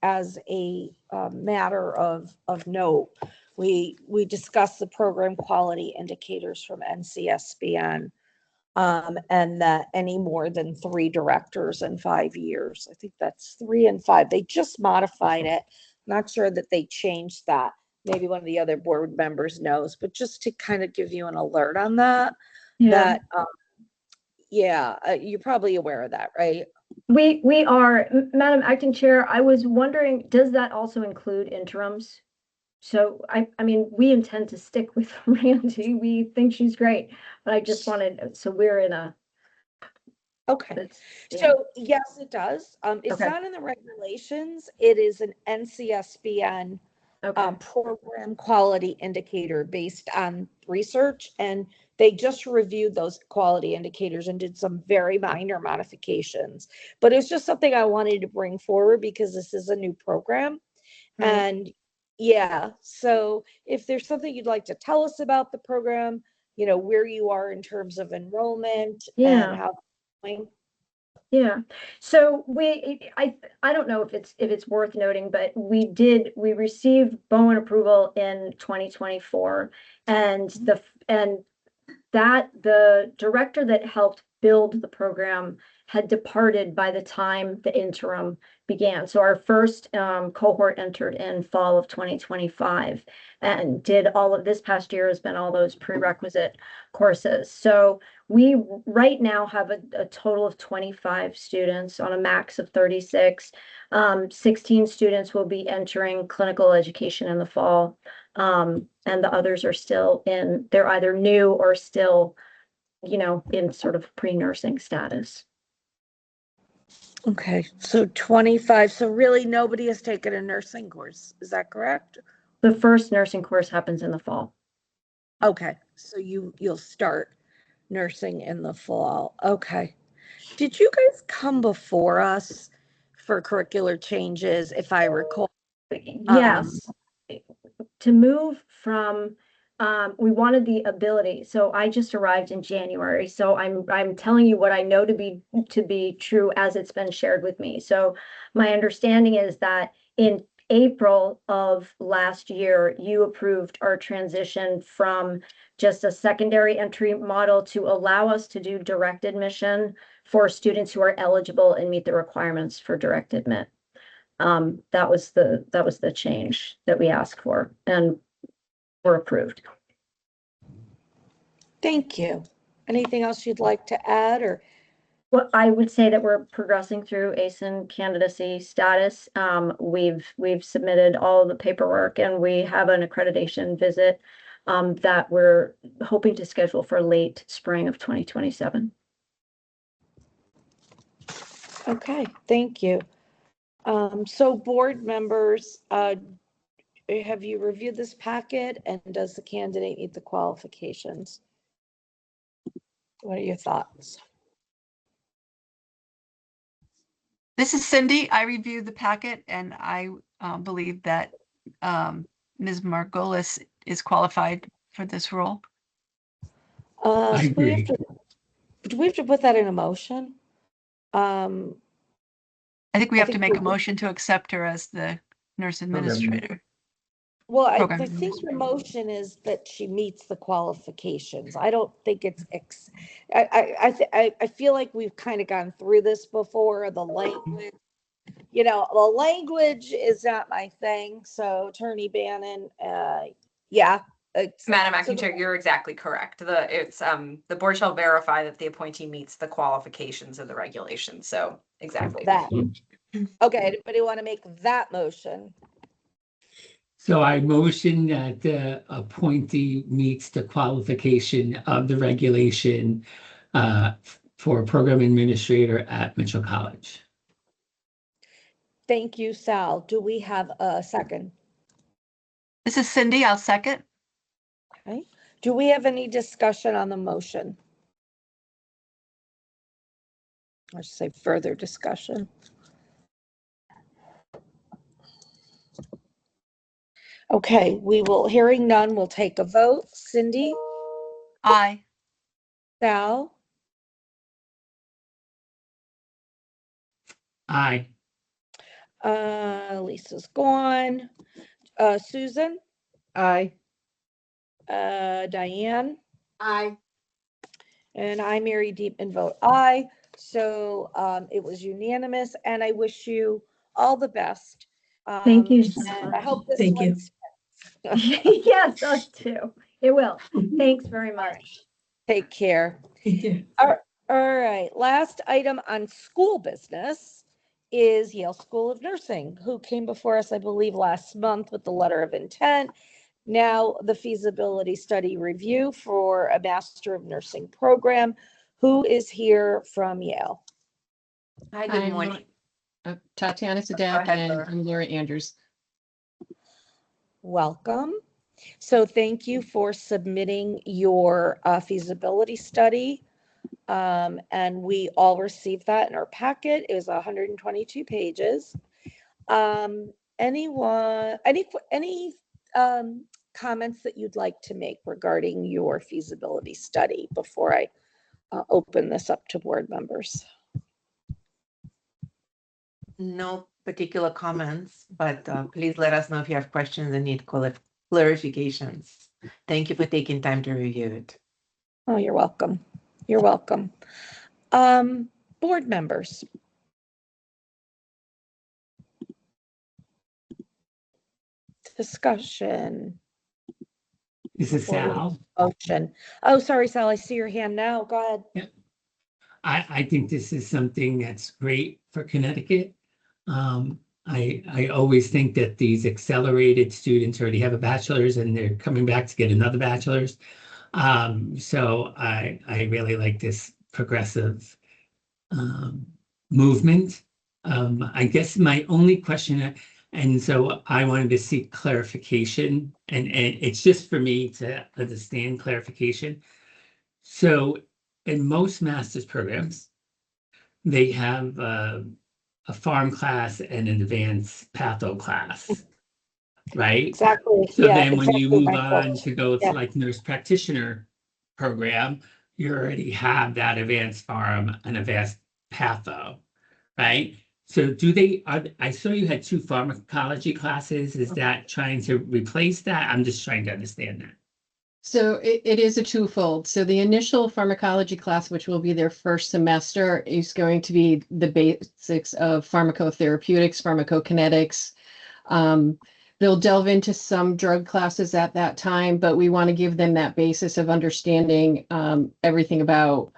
as a matter of note, we discussed the program quality indicators from NCSBN, and that any more than 3 directors in 5 years. I think that's 3 and 5. They just modified it. Not sure that they changed that. Maybe one of the other board members knows, but just to kind of give you an alert on that. Yeah. That you're probably aware of that, right? We are, Madam Acting Chair, I was wondering, does that also include interims? So I mean, we intend to stick with Randy. We think she's great, but I just wanted, so we're in a. Okay. Yeah. So yes, it does. It's Okay. not in the regulations. It is an NCSBN program quality indicator based on research, and they just reviewed those quality indicators and did some very minor modifications. But it's just something I wanted to bring forward because this is a new program. Right. And yeah, so if there's something you'd like to tell us about the program, where you are in terms of enrollment and how it's going. Yeah. So I don't know if it's worth noting, but we received Bowen approval in 2024, and the director that helped build the program had departed by the time the interim began. So our first cohort entered in fall of 2025 and did all of this past year has been all those prerequisite courses. So we right now have a total of 25 students on a max of 36. 16 students will be entering clinical education in the fall. And the others are still they're either new or still, in sort of pre-nursing status. Okay, so 25. So really nobody has taken a nursing course. Is that correct? The first nursing course happens in the fall. Okay, so you'll start nursing in the fall. Okay. Did you guys come before us for curricular changes, if I recall? Yes. To move from, we wanted the ability, so I just arrived in January, so I'm telling you what I know to be true as it's been shared with me. So my understanding is that in April of last year, you approved our transition from just a secondary entry model to allow us to do direct admission for students who are eligible and meet the requirements for direct admit. That was the change that we asked for and were approved. Thank you. Anything else you'd like to add, or? Well, I would say that we're progressing through ASIN candidacy status. We've submitted all of the paperwork and we have an accreditation visit that we're hoping to schedule for late spring of 2027. Okay, thank you. So board members, have you reviewed this packet, and does the candidate meet the qualifications? What are your thoughts? This is Cindy. I reviewed the packet and I believe that Ms. Margolis is qualified for this role. I So agree. do we have to put that in a motion? I think we have to think make we a do. motion to accept her as the nurse administrator. Well, I Program think the administrator. motion is that she meets the qualifications. I don't think it's, I feel like we've kind of gone through this before, the language. The language is not my thing, so Attorney Bannon, yeah. Madam Acting Chair, you're exactly correct. The board shall verify that the appointee meets the qualifications of the regulations. So exactly. That. Okay, anybody want to make that motion? So I motion that the appointee meets the qualification of the regulation for program administrator at Mitchell College. Thank you, Sal. Do we have a second? This is Cindy. I'll second. Okay. Do we have any discussion on the motion? Or say further discussion? Okay, hearing none, we'll take a vote. Cindy? Aye. Sal? Aye. Lisa's gone. Susan? Aye. Diane? Aye. And I, Mary Deepman, vote aye. So it was unanimous, and I wish you all the best. Thank you. And I hope this Thank you. one Yes, us too. It will. Thanks very much. Take care. Thank you. All right. Last item on school business is Yale School of Nursing, who came before us, I believe, last month with the letter of intent. Now the feasibility study review for a Master of Nursing program. Who is here from Yale? Hi, good morning. Tatiana Sadak and I'm Laura Andrews. Welcome. So thank you for submitting your feasibility study. And we all received that in our packet. It was 122 pages. Any comments that you'd like to make regarding your feasibility study before I open this up to board members? No particular comments, but please let us know if you have questions and need clarifications. Thank you for taking time to review it. Oh, you're welcome. You're welcome. Board members. Discussion. This is Sal. Motion. Oh, sorry, Sal. I see your hand now. Go ahead. Yeah. I think this is something that's great for Connecticut. I always think that these accelerated students already have a bachelor's and they're coming back to get another bachelor's. So I really like this progressive movement. I guess my only question, And so I wanted to seek clarification, and it's just for me to understand clarification. So in most master's programs, they have a farm class and an advanced patho class, right? Exactly. So Yeah, then when you exactly move my on point. to go to Yeah. like nurse practitioner program, you already have that advanced farm and advanced patho, right? So do they, I saw you had 2 pharmacology classes. Is that trying to replace that? I'm just trying to understand that. So it is a twofold. So the initial pharmacology class, which will be their first semester, is going to be the basics of pharmacotherapeutics, pharmacokinetics. They'll delve into some drug classes at that time, but we want to give them that basis of understanding everything about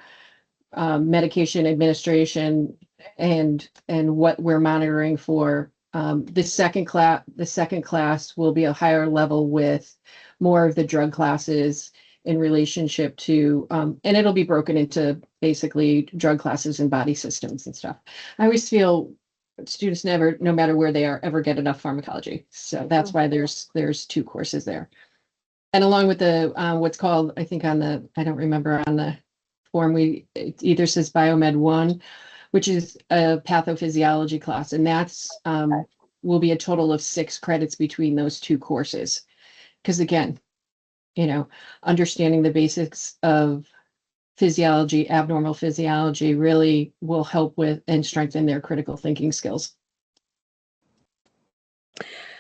medication administration and what we're monitoring for. The second class will be a higher level with more of the drug classes in relationship to, and it'll be broken into basically drug classes and body systems and stuff. I always feel students never, no matter where they are, ever get enough pharmacology. So that's why there's 2 courses there. And along with the what's called, I think on the, I don't remember on the form, it either says Biomed 1, which is a pathophysiology class, and that's will be a total of 6 credits between those 2 courses. Because again, understanding the basics of physiology, abnormal physiology, really will help with and strengthen their critical thinking skills.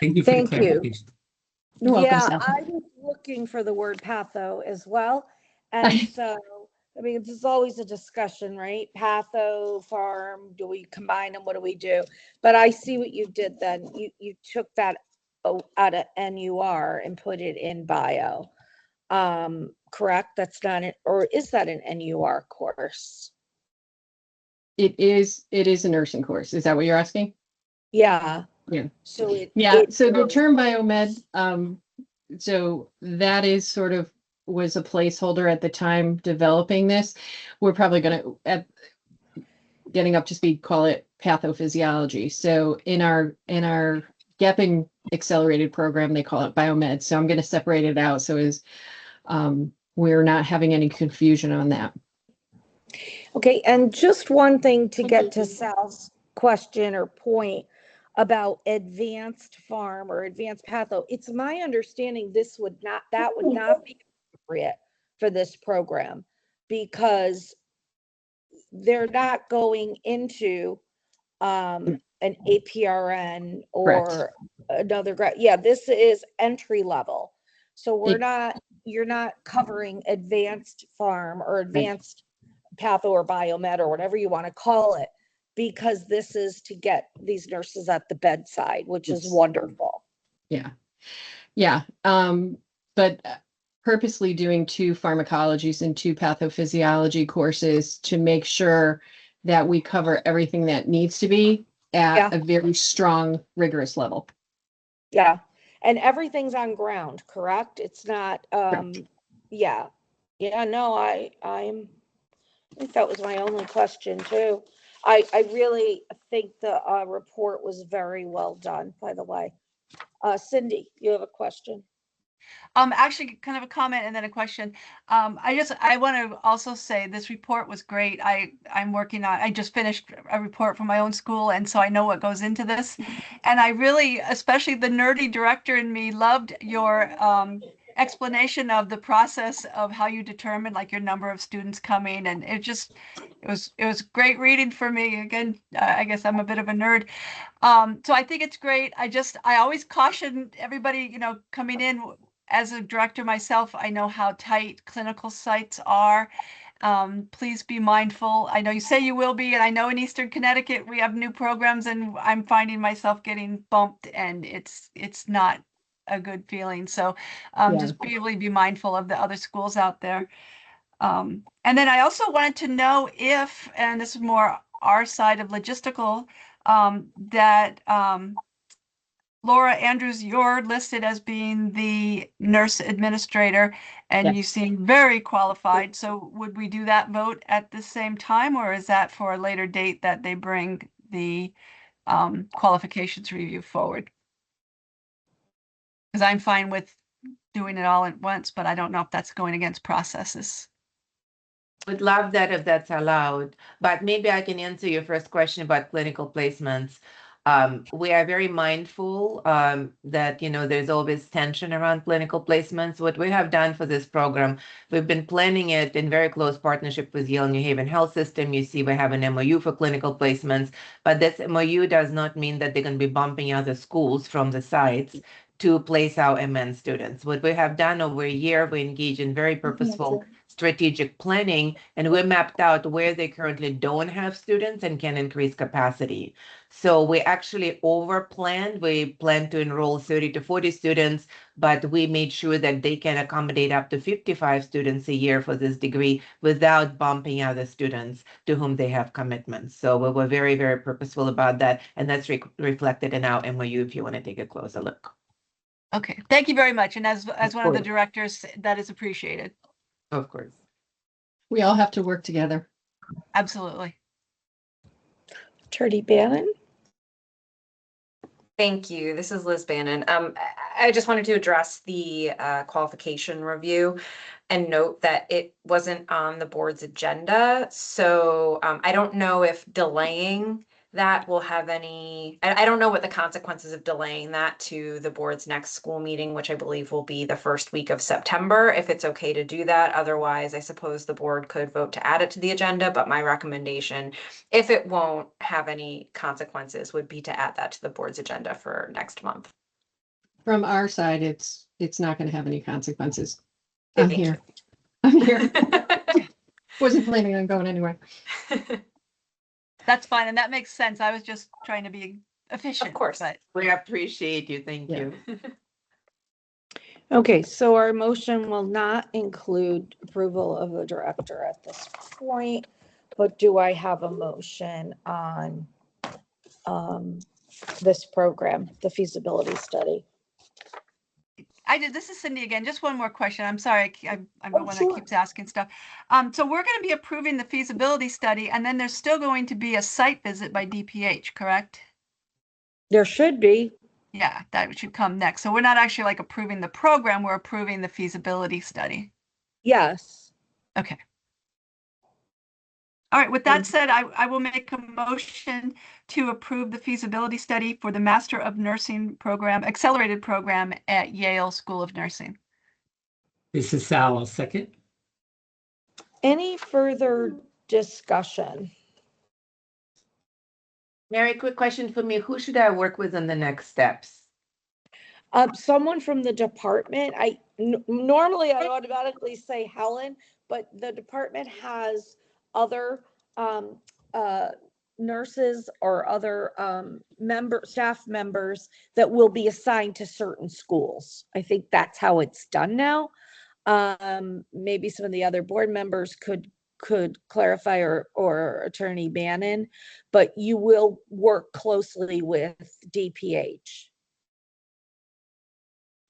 Thank you for the Thank you. clarification. You're welcome, Yeah, Sal. I was looking for the word patho as well. And so, I mean, this is always a discussion, right? Patho, farm, do we combine them? What do we do? But I see what you did then. You took that out of NUR and put it in bio. Correct? That's not it, or is that an NUR course? It is a nursing course. Is that what you're asking? Yeah. Yeah. So So the term biomed, so that is sort of was a placeholder at the time developing this. We're probably going to, at getting up to speed, call it pathophysiology. So in our Gepping accelerated program, they call it biomed. So I'm going to separate it out so as we're not having any confusion on that. Okay, and just one thing to get to Sal's question or point about advanced farm or advanced patho. It's my understanding that would not be appropriate for this program because they're not going into an APRN or another grad. Yeah, this is entry level. So you're not covering advanced farm or advanced patho or biomed or whatever you want to call it, because this is to get these nurses at the bedside, which is wonderful. Yeah. Yeah. But purposely doing 2 pharmacologies and 2 pathophysiology courses to make sure that we cover everything that needs to be at a very strong, rigorous level. Yeah. And everything's on ground, correct? It's not, yeah. Yeah, no, I think that was my only question too. I really think the report was very well done, by the way. Cindy, you have a question? Actually, kind of a comment and then a question. I want to also say this report was great. I just finished a report from my own school, and so I know what goes into this. And I really, especially the nerdy director in me, loved your explanation of the process of how you determine like your number of students coming, and it was great reading for me. Again, I guess I'm a bit of a nerd. So I think it's great. I always caution everybody, coming in. As a director myself, I know how tight clinical sites are. Please be mindful. I know you say you will be, and I know in Eastern Connecticut we have new programs, and I'm finding myself getting bumped, and it's not a good feeling. So just really be mindful of the other schools out there. And then I also wanted to know if, and this is more our side of logistical, that Laura Andrews, you're listed as being the nurse administrator, and you seem very qualified. So would we do that vote at the same time, or is that for a later date that they bring the qualifications review forward? Because I'm fine with doing it all at once, but I don't know if that's going against processes. Would love that if that's allowed, but maybe I can answer your first question about clinical placements. We are very mindful that, you know, there's always tension around clinical placements. What we have done for this program, we've been planning it in very close partnership with Yale New Haven Health System. You see, we have an MOU for clinical placements, but this MOU does not mean that they're going to be bumping other schools from the sites to place our MN students. What we have done over a year, we engage in very purposeful strategic planning, and we mapped out where they currently don't have students and can increase capacity. So we actually over planned. We planned to enroll 30 to 40 students, but we made sure that they can accommodate up to 55 students a year for this degree without bumping other students to whom they have commitments. So we were very, very purposeful about that, and that's reflected in our MOU if you want to take a closer look. Okay, thank you very much. And as one of the course. directors, that is appreciated. Of course. We all have to work together. Absolutely. Attorney Bannon? Thank you. This is Liz Bannon. I just wanted to address the qualification review and note that it wasn't on the board's agenda. So I don't know if delaying that will have any, I don't know what the consequences of delaying that to the board's next school meeting, which I believe will be the first week of September, if it's okay to do that. Otherwise, I suppose the board could vote to add it to the agenda, but my recommendation, if it won't have any consequences, would be to add that to the board's agenda for next month. From our side, it's not going to have any consequences. I'm Thank here. I'm here. Wasn't planning on going anywhere. That's fine, and that makes sense. I was just trying to be efficient. Of course. But We appreciate you. Thank you. Okay, so our motion will not include approval of the director at this point, but do I have a motion on this program, the feasibility study? I did. This is Cindy again. Just one more question. I'm sorry. I'm the one sure. that keeps asking stuff. So we're going to be approving the feasibility study, and then there's still going to be a site visit by DPH, correct? There should be. Yeah, that should come next. So we're not actually like approving the program. We're approving the feasibility study. Yes. Okay. All right. With that said, I will make a motion to approve the feasibility study for the Master of Nursing program, accelerated program at Yale School of Nursing. This is Sal, I'll second. Any further discussion? Mary, quick question for me. Who should I work with in the next steps? Someone from the department. Normally I automatically say Helen, but the department has other nurses or other staff members that will be assigned to certain schools. I think that's how it's done now. Maybe some of the other board members could clarify, or Attorney Bannon, but you will work closely with DPH.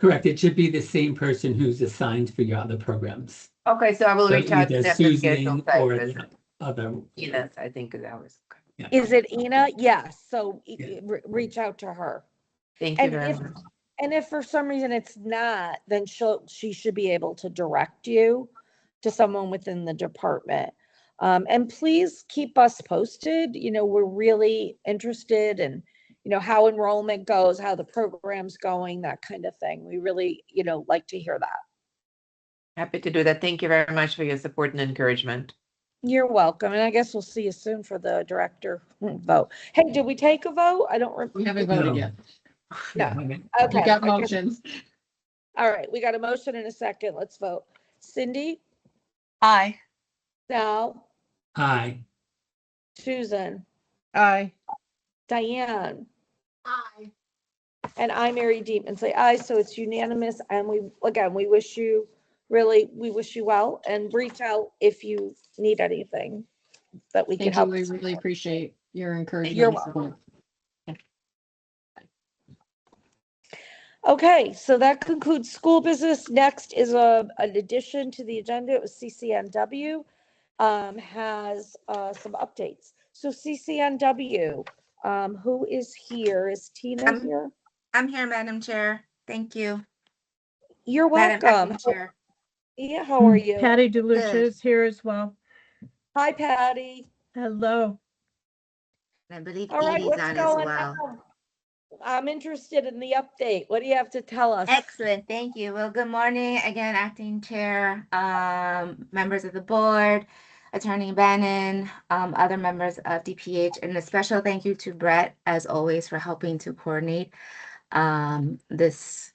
Correct. It should be the same person who's assigned for your other programs. Okay, so I will So reach out to either them to schedule Susan site or visit. the other. Yes, I think is ours. Yeah. Is it Ina? Yes. So reach out to her. Thank you And very if much. and if for some reason it's not, then she should be able to direct you to someone within the department. And please keep us posted. You know, we're really interested in, you know, how enrollment goes, how the program's going, that kind of thing. We really, you know, like to hear that. Happy to do that. Thank you very much for your support and encouragement. You're welcome. And I guess we'll see you soon for the director vote. Hey, did we take a vote? I don't remember. We haven't voted yet. No. You Okay. got motions. All right. We got a motion in a second. Let's vote. Cindy? Aye. Sal? Aye. Susan? Aye. Diane? Aye. And I, Mary Deepman, say aye. So it's unanimous. And we wish you well, and reach out if you need anything that we can Thank you. help. We really appreciate your encouragement. You're and welcome. support. Okay, so that concludes school business. Next is an addition to the agenda. It was CCNW has some updates. So CCNW, who is here? Is Tina here? I'm here, Madam Chair. Thank you. You're Madam welcome. Acting Chair. Yeah, how are you? Patty DeLucia is here as well. Hi, Patty. Hello. I believe All right, Edie's what's on as going well. on? I'm interested in the update. What do you have to tell us? Excellent, thank you. Well, good morning again, Acting Chair, members of the board, Attorney Bannon, other members of DPH, and a special thank you to Brett, as always, for helping to coordinate this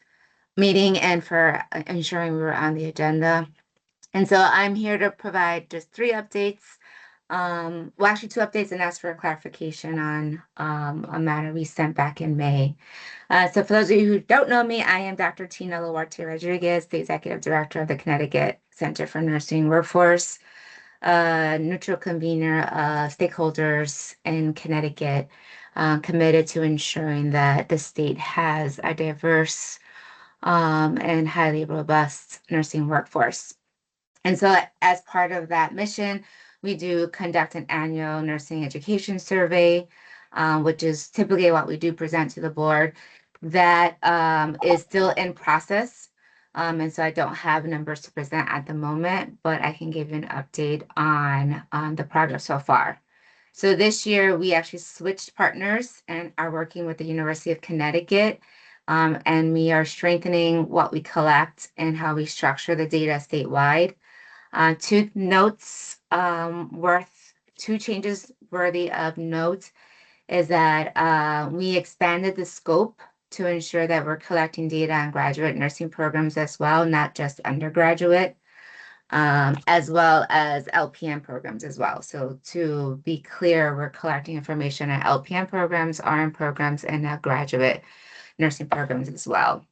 meeting and for ensuring we were on the agenda. And so I'm here to provide just 3 updates. Well, actually 2 updates and ask for a clarification on a matter we sent back in May. So for those of you who don't know me, I am Dr. Tina Luarte Rodriguez, the Executive Director of the Connecticut Center for Nursing Workforce, neutral convener of stakeholders in Connecticut, committed to ensuring that the state has a diverse and highly robust nursing workforce. And so as part of that mission, we do conduct an annual nursing education survey, which is typically what we do present to the board. That is still in process. And so I don't have numbers to present at the moment, but I can give you an update on the progress so far. So this year, we actually switched partners and are working with the University of Connecticut. And we are strengthening what we collect and how we structure the data statewide. 2 notes worth 2 changes worthy of note is that we expanded the scope to ensure that we're collecting data on graduate nursing programs as well, not just undergraduate, as well as LPN programs as well. So to be clear, we're collecting information on LPN programs, RN programs, and graduate nursing programs as well.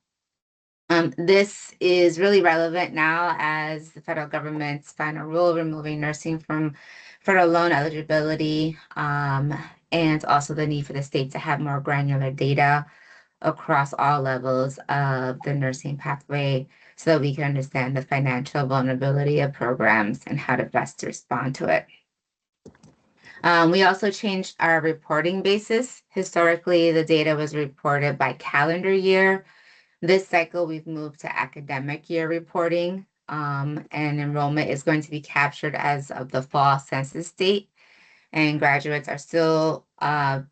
This is really relevant now as the federal government's final rule removing nursing from federal loan eligibility, and also the need for the state to have more granular data across all levels of the nursing pathway so that we can understand the financial vulnerability of programs and how to best respond to it. We also changed our reporting basis. Historically, the data was reported by calendar year. This cycle, we've moved to academic year reporting, and enrollment is going to be captured as of the fall census date, and graduates are still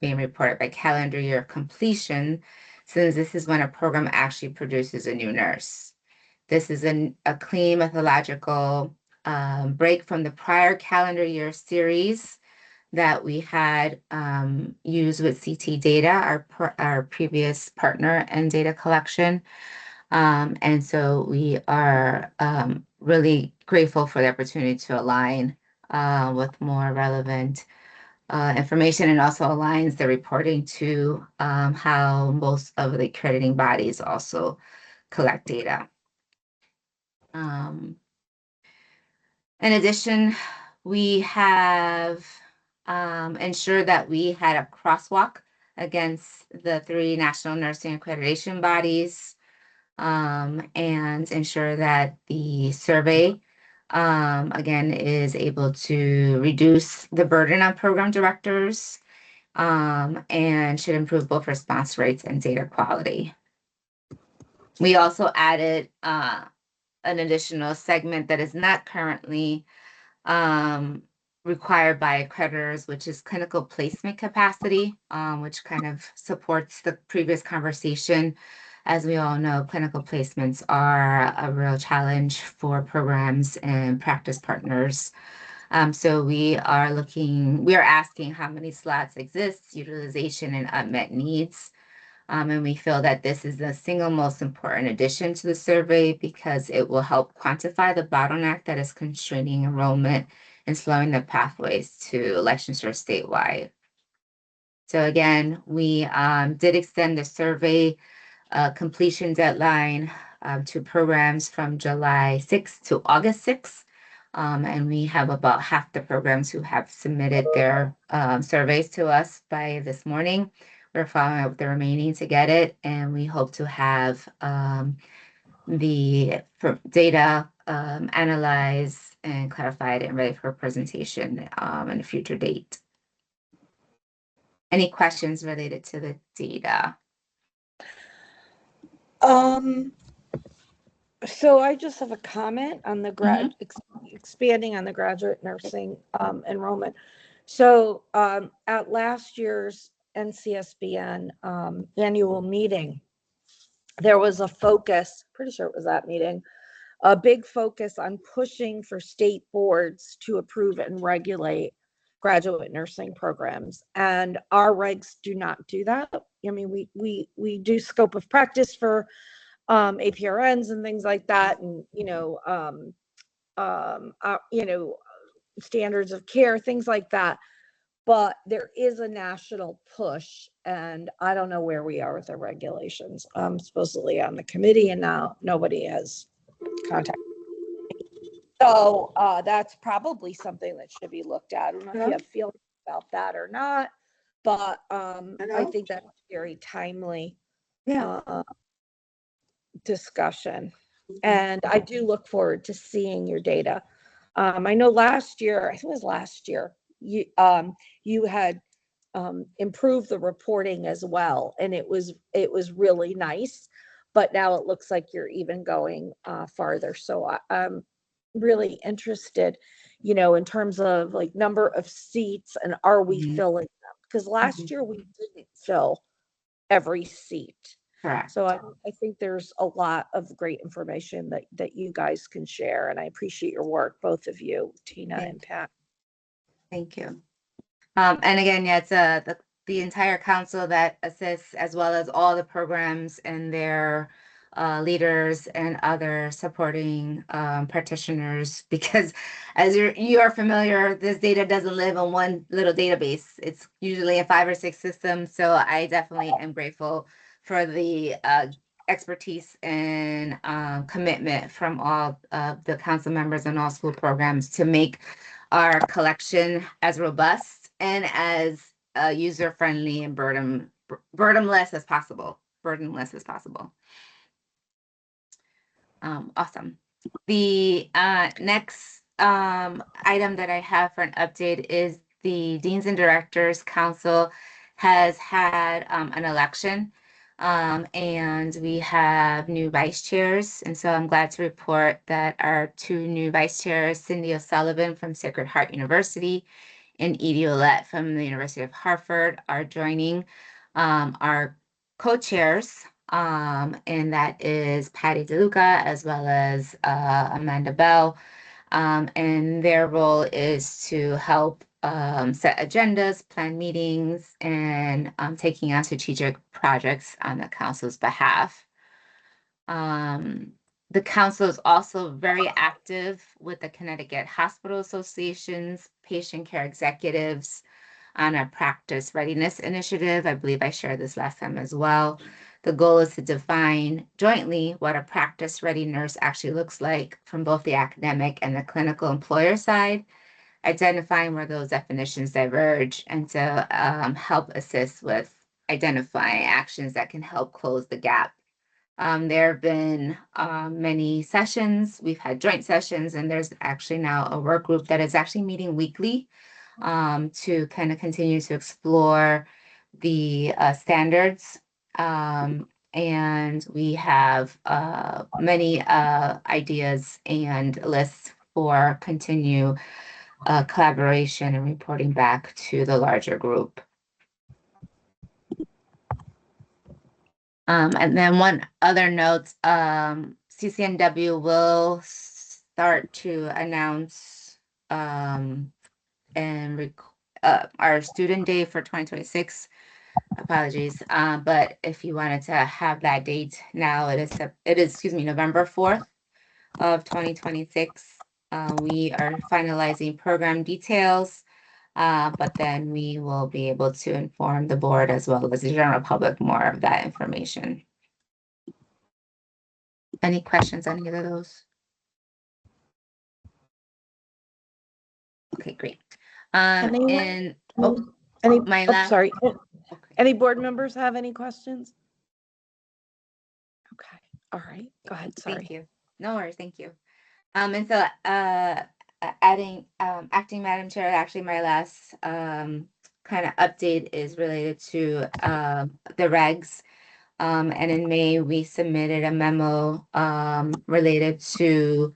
being reported by calendar year completion, since this is when a program actually produces a new nurse. This is a clean methodological break from the prior calendar year series that we had used with CT Data, our previous partner in data collection. And so we are really grateful for the opportunity to align with more relevant information, and also aligns the reporting to how most of the accrediting bodies also collect data. In addition, we have ensured that we had a crosswalk against the 3 national nursing accreditation bodies, and ensure that the survey, again, is able to reduce the burden on program directors, and should improve both response rates and data quality. We also added an additional segment that is not currently required by accreditors, which is clinical placement capacity, which kind of supports the previous conversation. As we all know, clinical placements are a real challenge for programs and practice partners. So we are asking how many slots exist, utilization, and unmet needs. And we feel that this is the single most important addition to the survey because it will help quantify the bottleneck that is constraining enrollment and slowing the pathways to licensure statewide. So again, we did extend the survey completion deadline to programs from July 6th to August 6th. And we have about half the programs who have submitted their surveys to us by this morning. We're following up with the remaining to get it, and we hope to have the data analyzed and clarified and ready for presentation in a future date. Any questions related to the data? So I just have a comment on the expanding on the graduate nursing enrollment. So at last year's NCSBN annual meeting, there was a focus, pretty sure it was that meeting, a big focus on pushing for state boards to approve and regulate graduate nursing programs. And our regs do not do that. I mean, we do scope of practice for APRNs and things like that, and standards of care, things like that. But there is a national push, and I don't know where we are with the regulations. I'm supposedly on the committee, and now nobody has contacted me. So that's probably something that should be looked at. I don't know if you have feelings about that or not, but I think that's very timely discussion. And I do look forward to seeing your data. I know last year, I think it was last year, you had improved the reporting as well, and it was really nice. But now it looks like you're even going farther. So I'm really interested, in terms of like number of seats, and are we filling them? Because last year we didn't fill every seat. Correct. So I think there's a lot of great information that you guys can share, and I appreciate your work, both of you, Tina and Pat. Thank you. And again, yeah, it's the entire council that assists, as well as all the programs and their leaders and other supporting practitioners, because as you are familiar, this data doesn't live on one little database. It's usually in 5 or 6 systems. So I definitely am grateful for the expertise and commitment from all the council members and all school programs to make our collection as robust and as user-friendly and burdenless as possible. Awesome. The next item that I have for an update is the Deans and Directors Council has had an election, and we have new vice chairs. And so I'm glad to report that our 2 new vice chairs, Cindy O'Sullivan from Sacred Heart University and Edie Ouellette from the University of Hartford, are joining our co-chairs, and that is Patty DeLuca as well as Amanda Bell. And their role is to help set agendas, plan meetings, and taking on strategic projects on the council's behalf. The council is also very active with the Connecticut Hospital Association's patient care executives on a practice readiness initiative. I believe I shared this last time as well. The goal is to define jointly what a practice ready nurse actually looks like from both the academic and the clinical employer side, identifying where those definitions diverge, and to help assist with identifying actions that can help close the gap. There have been many sessions. We've had joint sessions, and there's actually now a work group that is actually meeting weekly to kind of continue to explore the standards. And we have many ideas and lists for continue collaboration and reporting back to the larger group. And then one other note, CCNW will start to announce our student day for 2026. Apologies, but if you wanted to have that date now, it is November 4th of 2026. We are finalizing program details, but then we will be able to inform the board as well as the general public more of that information. Any questions on either of those? Okay, great. Sorry. Any board members have any questions? Okay. All right. Go ahead. Sorry. Thank you. No worries. Thank you. And so acting Madam Chair, actually my last kind of update is related to the regs. And in May, we submitted a memo related to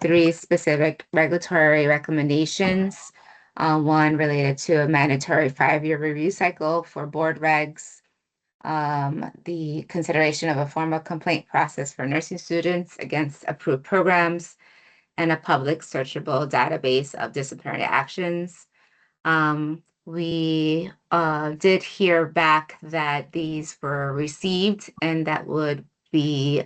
3 specific regulatory recommendations. One related to a mandatory 5-year review cycle for board regs, the consideration of a formal complaint process for nursing students against approved programs, and a public searchable database of disciplinary actions. We did hear back that these were received and that would be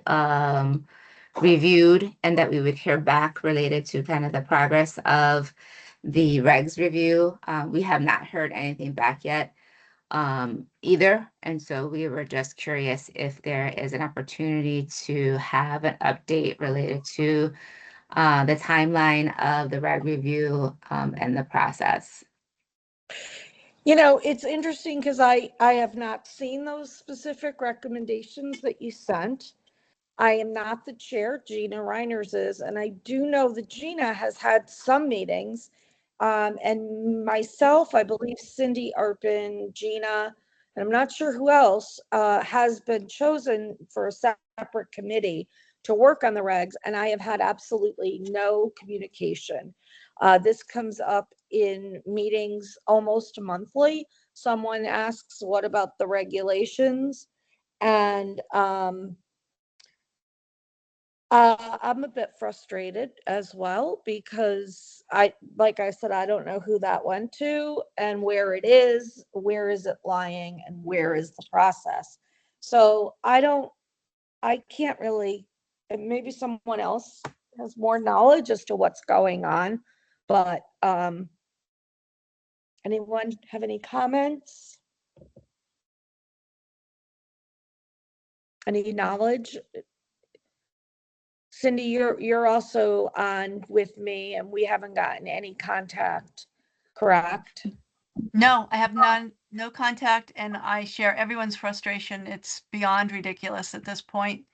reviewed, and that we would hear back related to kind of the progress of the regs review. We have not heard anything back yet either. And so we were just curious if there is an opportunity to have an update related to the timeline of the reg review and the process. You know, it's interesting because I have not seen those specific recommendations that you sent. I am not the chair, Gina Reiners is, and I do know that Gina has had some meetings. And myself, I believe Cindy Arpin, Gina, and I'm not sure who else has been chosen for a separate committee to work on the regs, and I have had absolutely no communication. This comes up in meetings almost monthly. Someone asks, what about the regulations? And I'm a bit frustrated as well because like I said, I don't know who that went to and where it is it lying, and where is the process. So I can't really, and maybe someone else has more knowledge as to what's going on, but anyone have any comments? Any knowledge? Cindy, you're also on with me, and we haven't gotten any contact, correct? No, I have no contact, and I share everyone's frustration. It's beyond ridiculous at this point.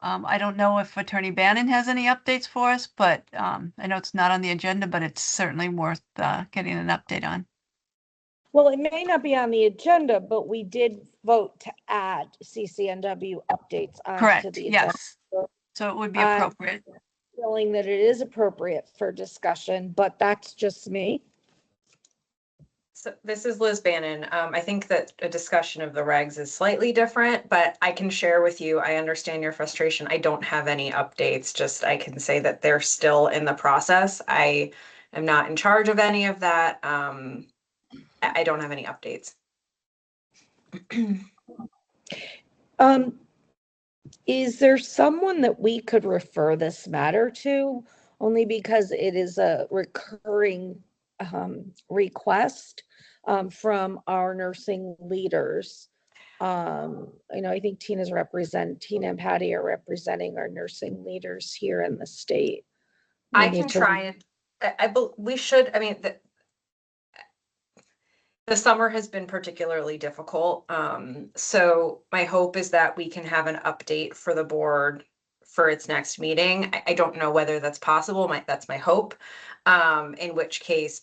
I don't know if Attorney Bannon has any updates for us, but I know it's not on the agenda, but it's certainly worth getting an update on. Well, it may not be on the agenda, but we did vote to add CCNW updates onto Correct, the agenda. yes. So it would be appropriate. I'm feeling that it is appropriate for discussion, but that's just me. So this is Liz Bannon. I think that a discussion of the regs is slightly different, but I can share with you, I understand your frustration. I don't have any updates, just I can say that they're still in the process. I am not in charge of any of that. I don't have any updates. Is there someone that we could refer this matter to? Only because it is a recurring request from our nursing leaders. I think Tina and Patty are representing our nursing leaders here in the state. I can try and we should, I mean, the summer has been particularly difficult. So my hope is that we can have an update for the board for its next meeting. I don't know whether that's possible. That's my hope. In which case,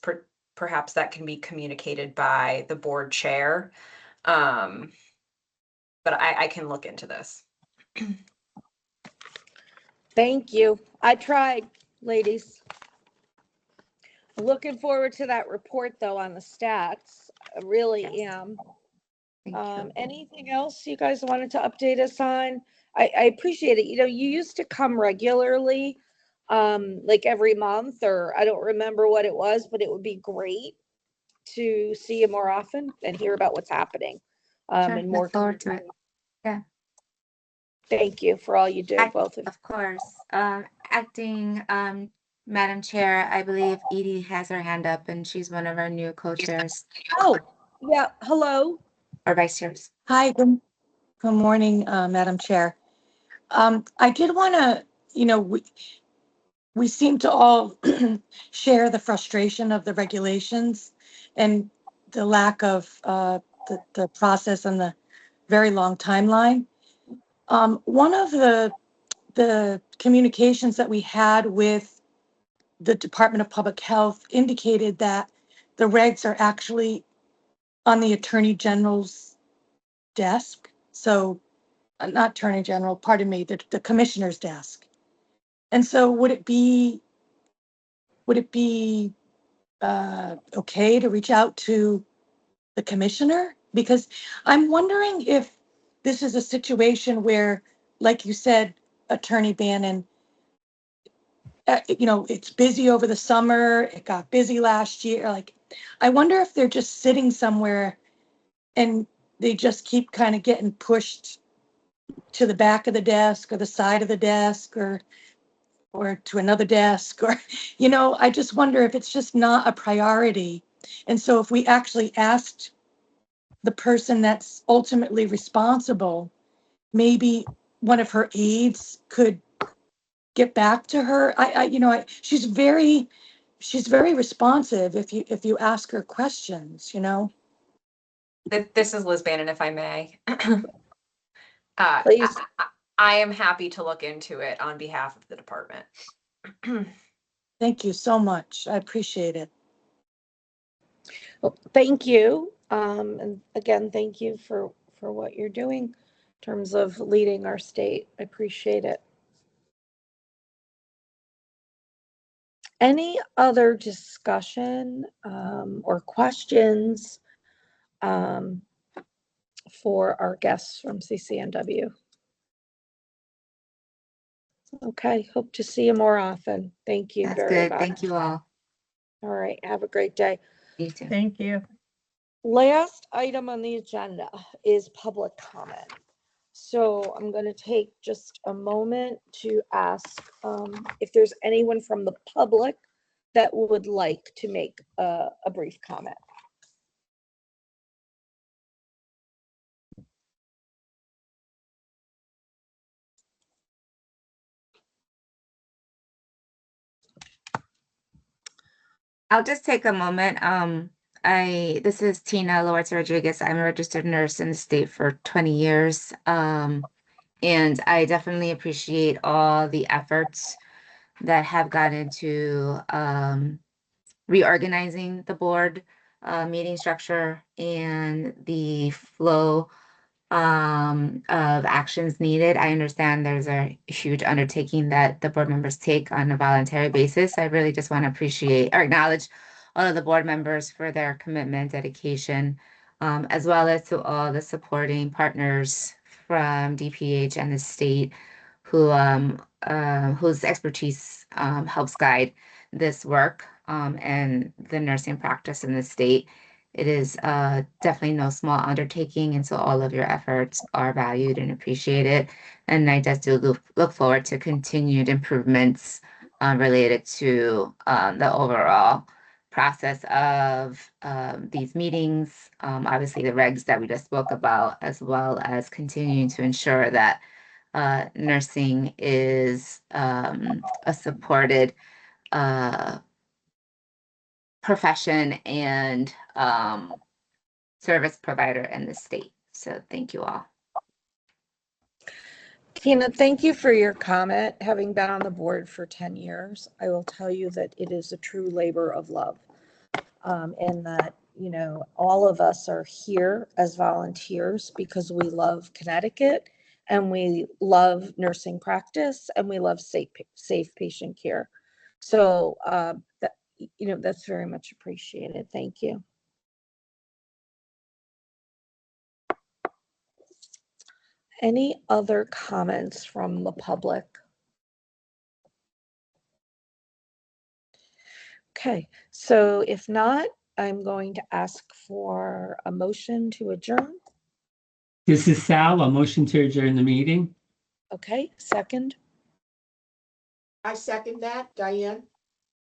perhaps that can be communicated by the board chair. But I can look into this. Thank you. I tried, ladies. Looking forward to that report, though, on the stats. I really am. Anything else you guys wanted to update us on? I appreciate it. You used to come regularly, like every month, or I don't remember what it was, but it would be great to see you more often and hear about what's happening. And more. Look forward to it. Yeah. Thank you for all you do, both of you. Of course. Acting Madam Chair, I believe Edie has her hand up, and she's one of our new co-chairs. Oh, yeah. Hello. Or vice chairs. Hi, good morning, Madam Chair. I did want to, we seem to all share the frustration of the regulations and the lack of the process and the very long timeline. One of the communications that we had with the Department of Public Health indicated that the regs are actually on the Attorney General's desk. So not Attorney General, pardon me, the Commissioner's desk. And so would it be okay to reach out to the Commissioner? Because I'm wondering if this is a situation where, like you said, Attorney Bannon, it's busy over the summer. It got busy last year. Like, I wonder if they're just sitting somewhere and they just keep kind of getting pushed to the back of the desk or the side of the desk or to another desk or, I just wonder if it's just not a priority. And so if we actually asked the person that's ultimately responsible, maybe one of her aides could get back to her. She's very responsive if you ask her questions. This is Liz Bannon, if I may. Please. I am happy to look into it on behalf of the department. Thank you so much. I appreciate it. Well, thank you. And again, thank you for what you're doing in terms of leading our state. I appreciate it. Any other discussion or questions for our guests from CCNW? Okay, hope to see you more often. Thank you That's very good. much. Thank you all. All right, have a great day. You too. Thank you. Last item on the agenda is public comment. So I'm going to take just a moment to ask if there's anyone from the public that would like to make a brief comment. I'll just take a moment. This is Tina Lourdes Rodriguez. I'm a registered nurse in the state for 20 years. And I definitely appreciate all the efforts that have gone into reorganizing the board meeting structure and the flow of actions needed. I understand there's a huge undertaking that the board members take on a voluntary basis. I really just want to appreciate or acknowledge all of the board members for their commitment, dedication, as well as to all the supporting partners from DPH and the state who whose expertise helps guide this work and the nursing practice in the state. It is definitely no small undertaking, and so all of your efforts are valued and appreciated. And I just do look forward to continued improvements related to the overall process of these meetings, obviously the regs that we just spoke about, as well as continuing to ensure that nursing is a supported profession and service provider in the state. So thank you all. Tina, thank you for your comment. Having been on the board for 10 years, I will tell you that it is a true labor of love. And that, all of us are here as volunteers because we love Connecticut and we love nursing practice and we love safe patient care. So that's very much appreciated. Thank you. Any other comments from the public? Okay, so if not, I'm going to ask for a motion to adjourn. This is Sal, a motion to adjourn the meeting. Okay, second. I second that, Diane.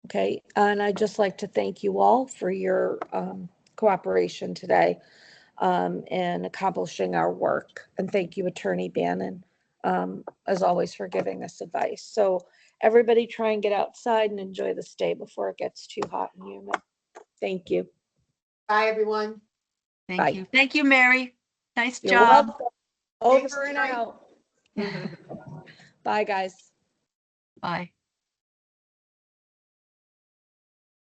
Okay, and I'd just like to thank you all for your cooperation today in accomplishing our work. And thank you, Attorney Bannon, as always, for giving us advice. So everybody try and get outside and enjoy this day before it gets too hot and humid. Thank you. Bye, everyone. Thank Bye. you. Thank you, Mary. Nice You're job. welcome. Over Thanks, and Mary. out. Bye, guys. Bye.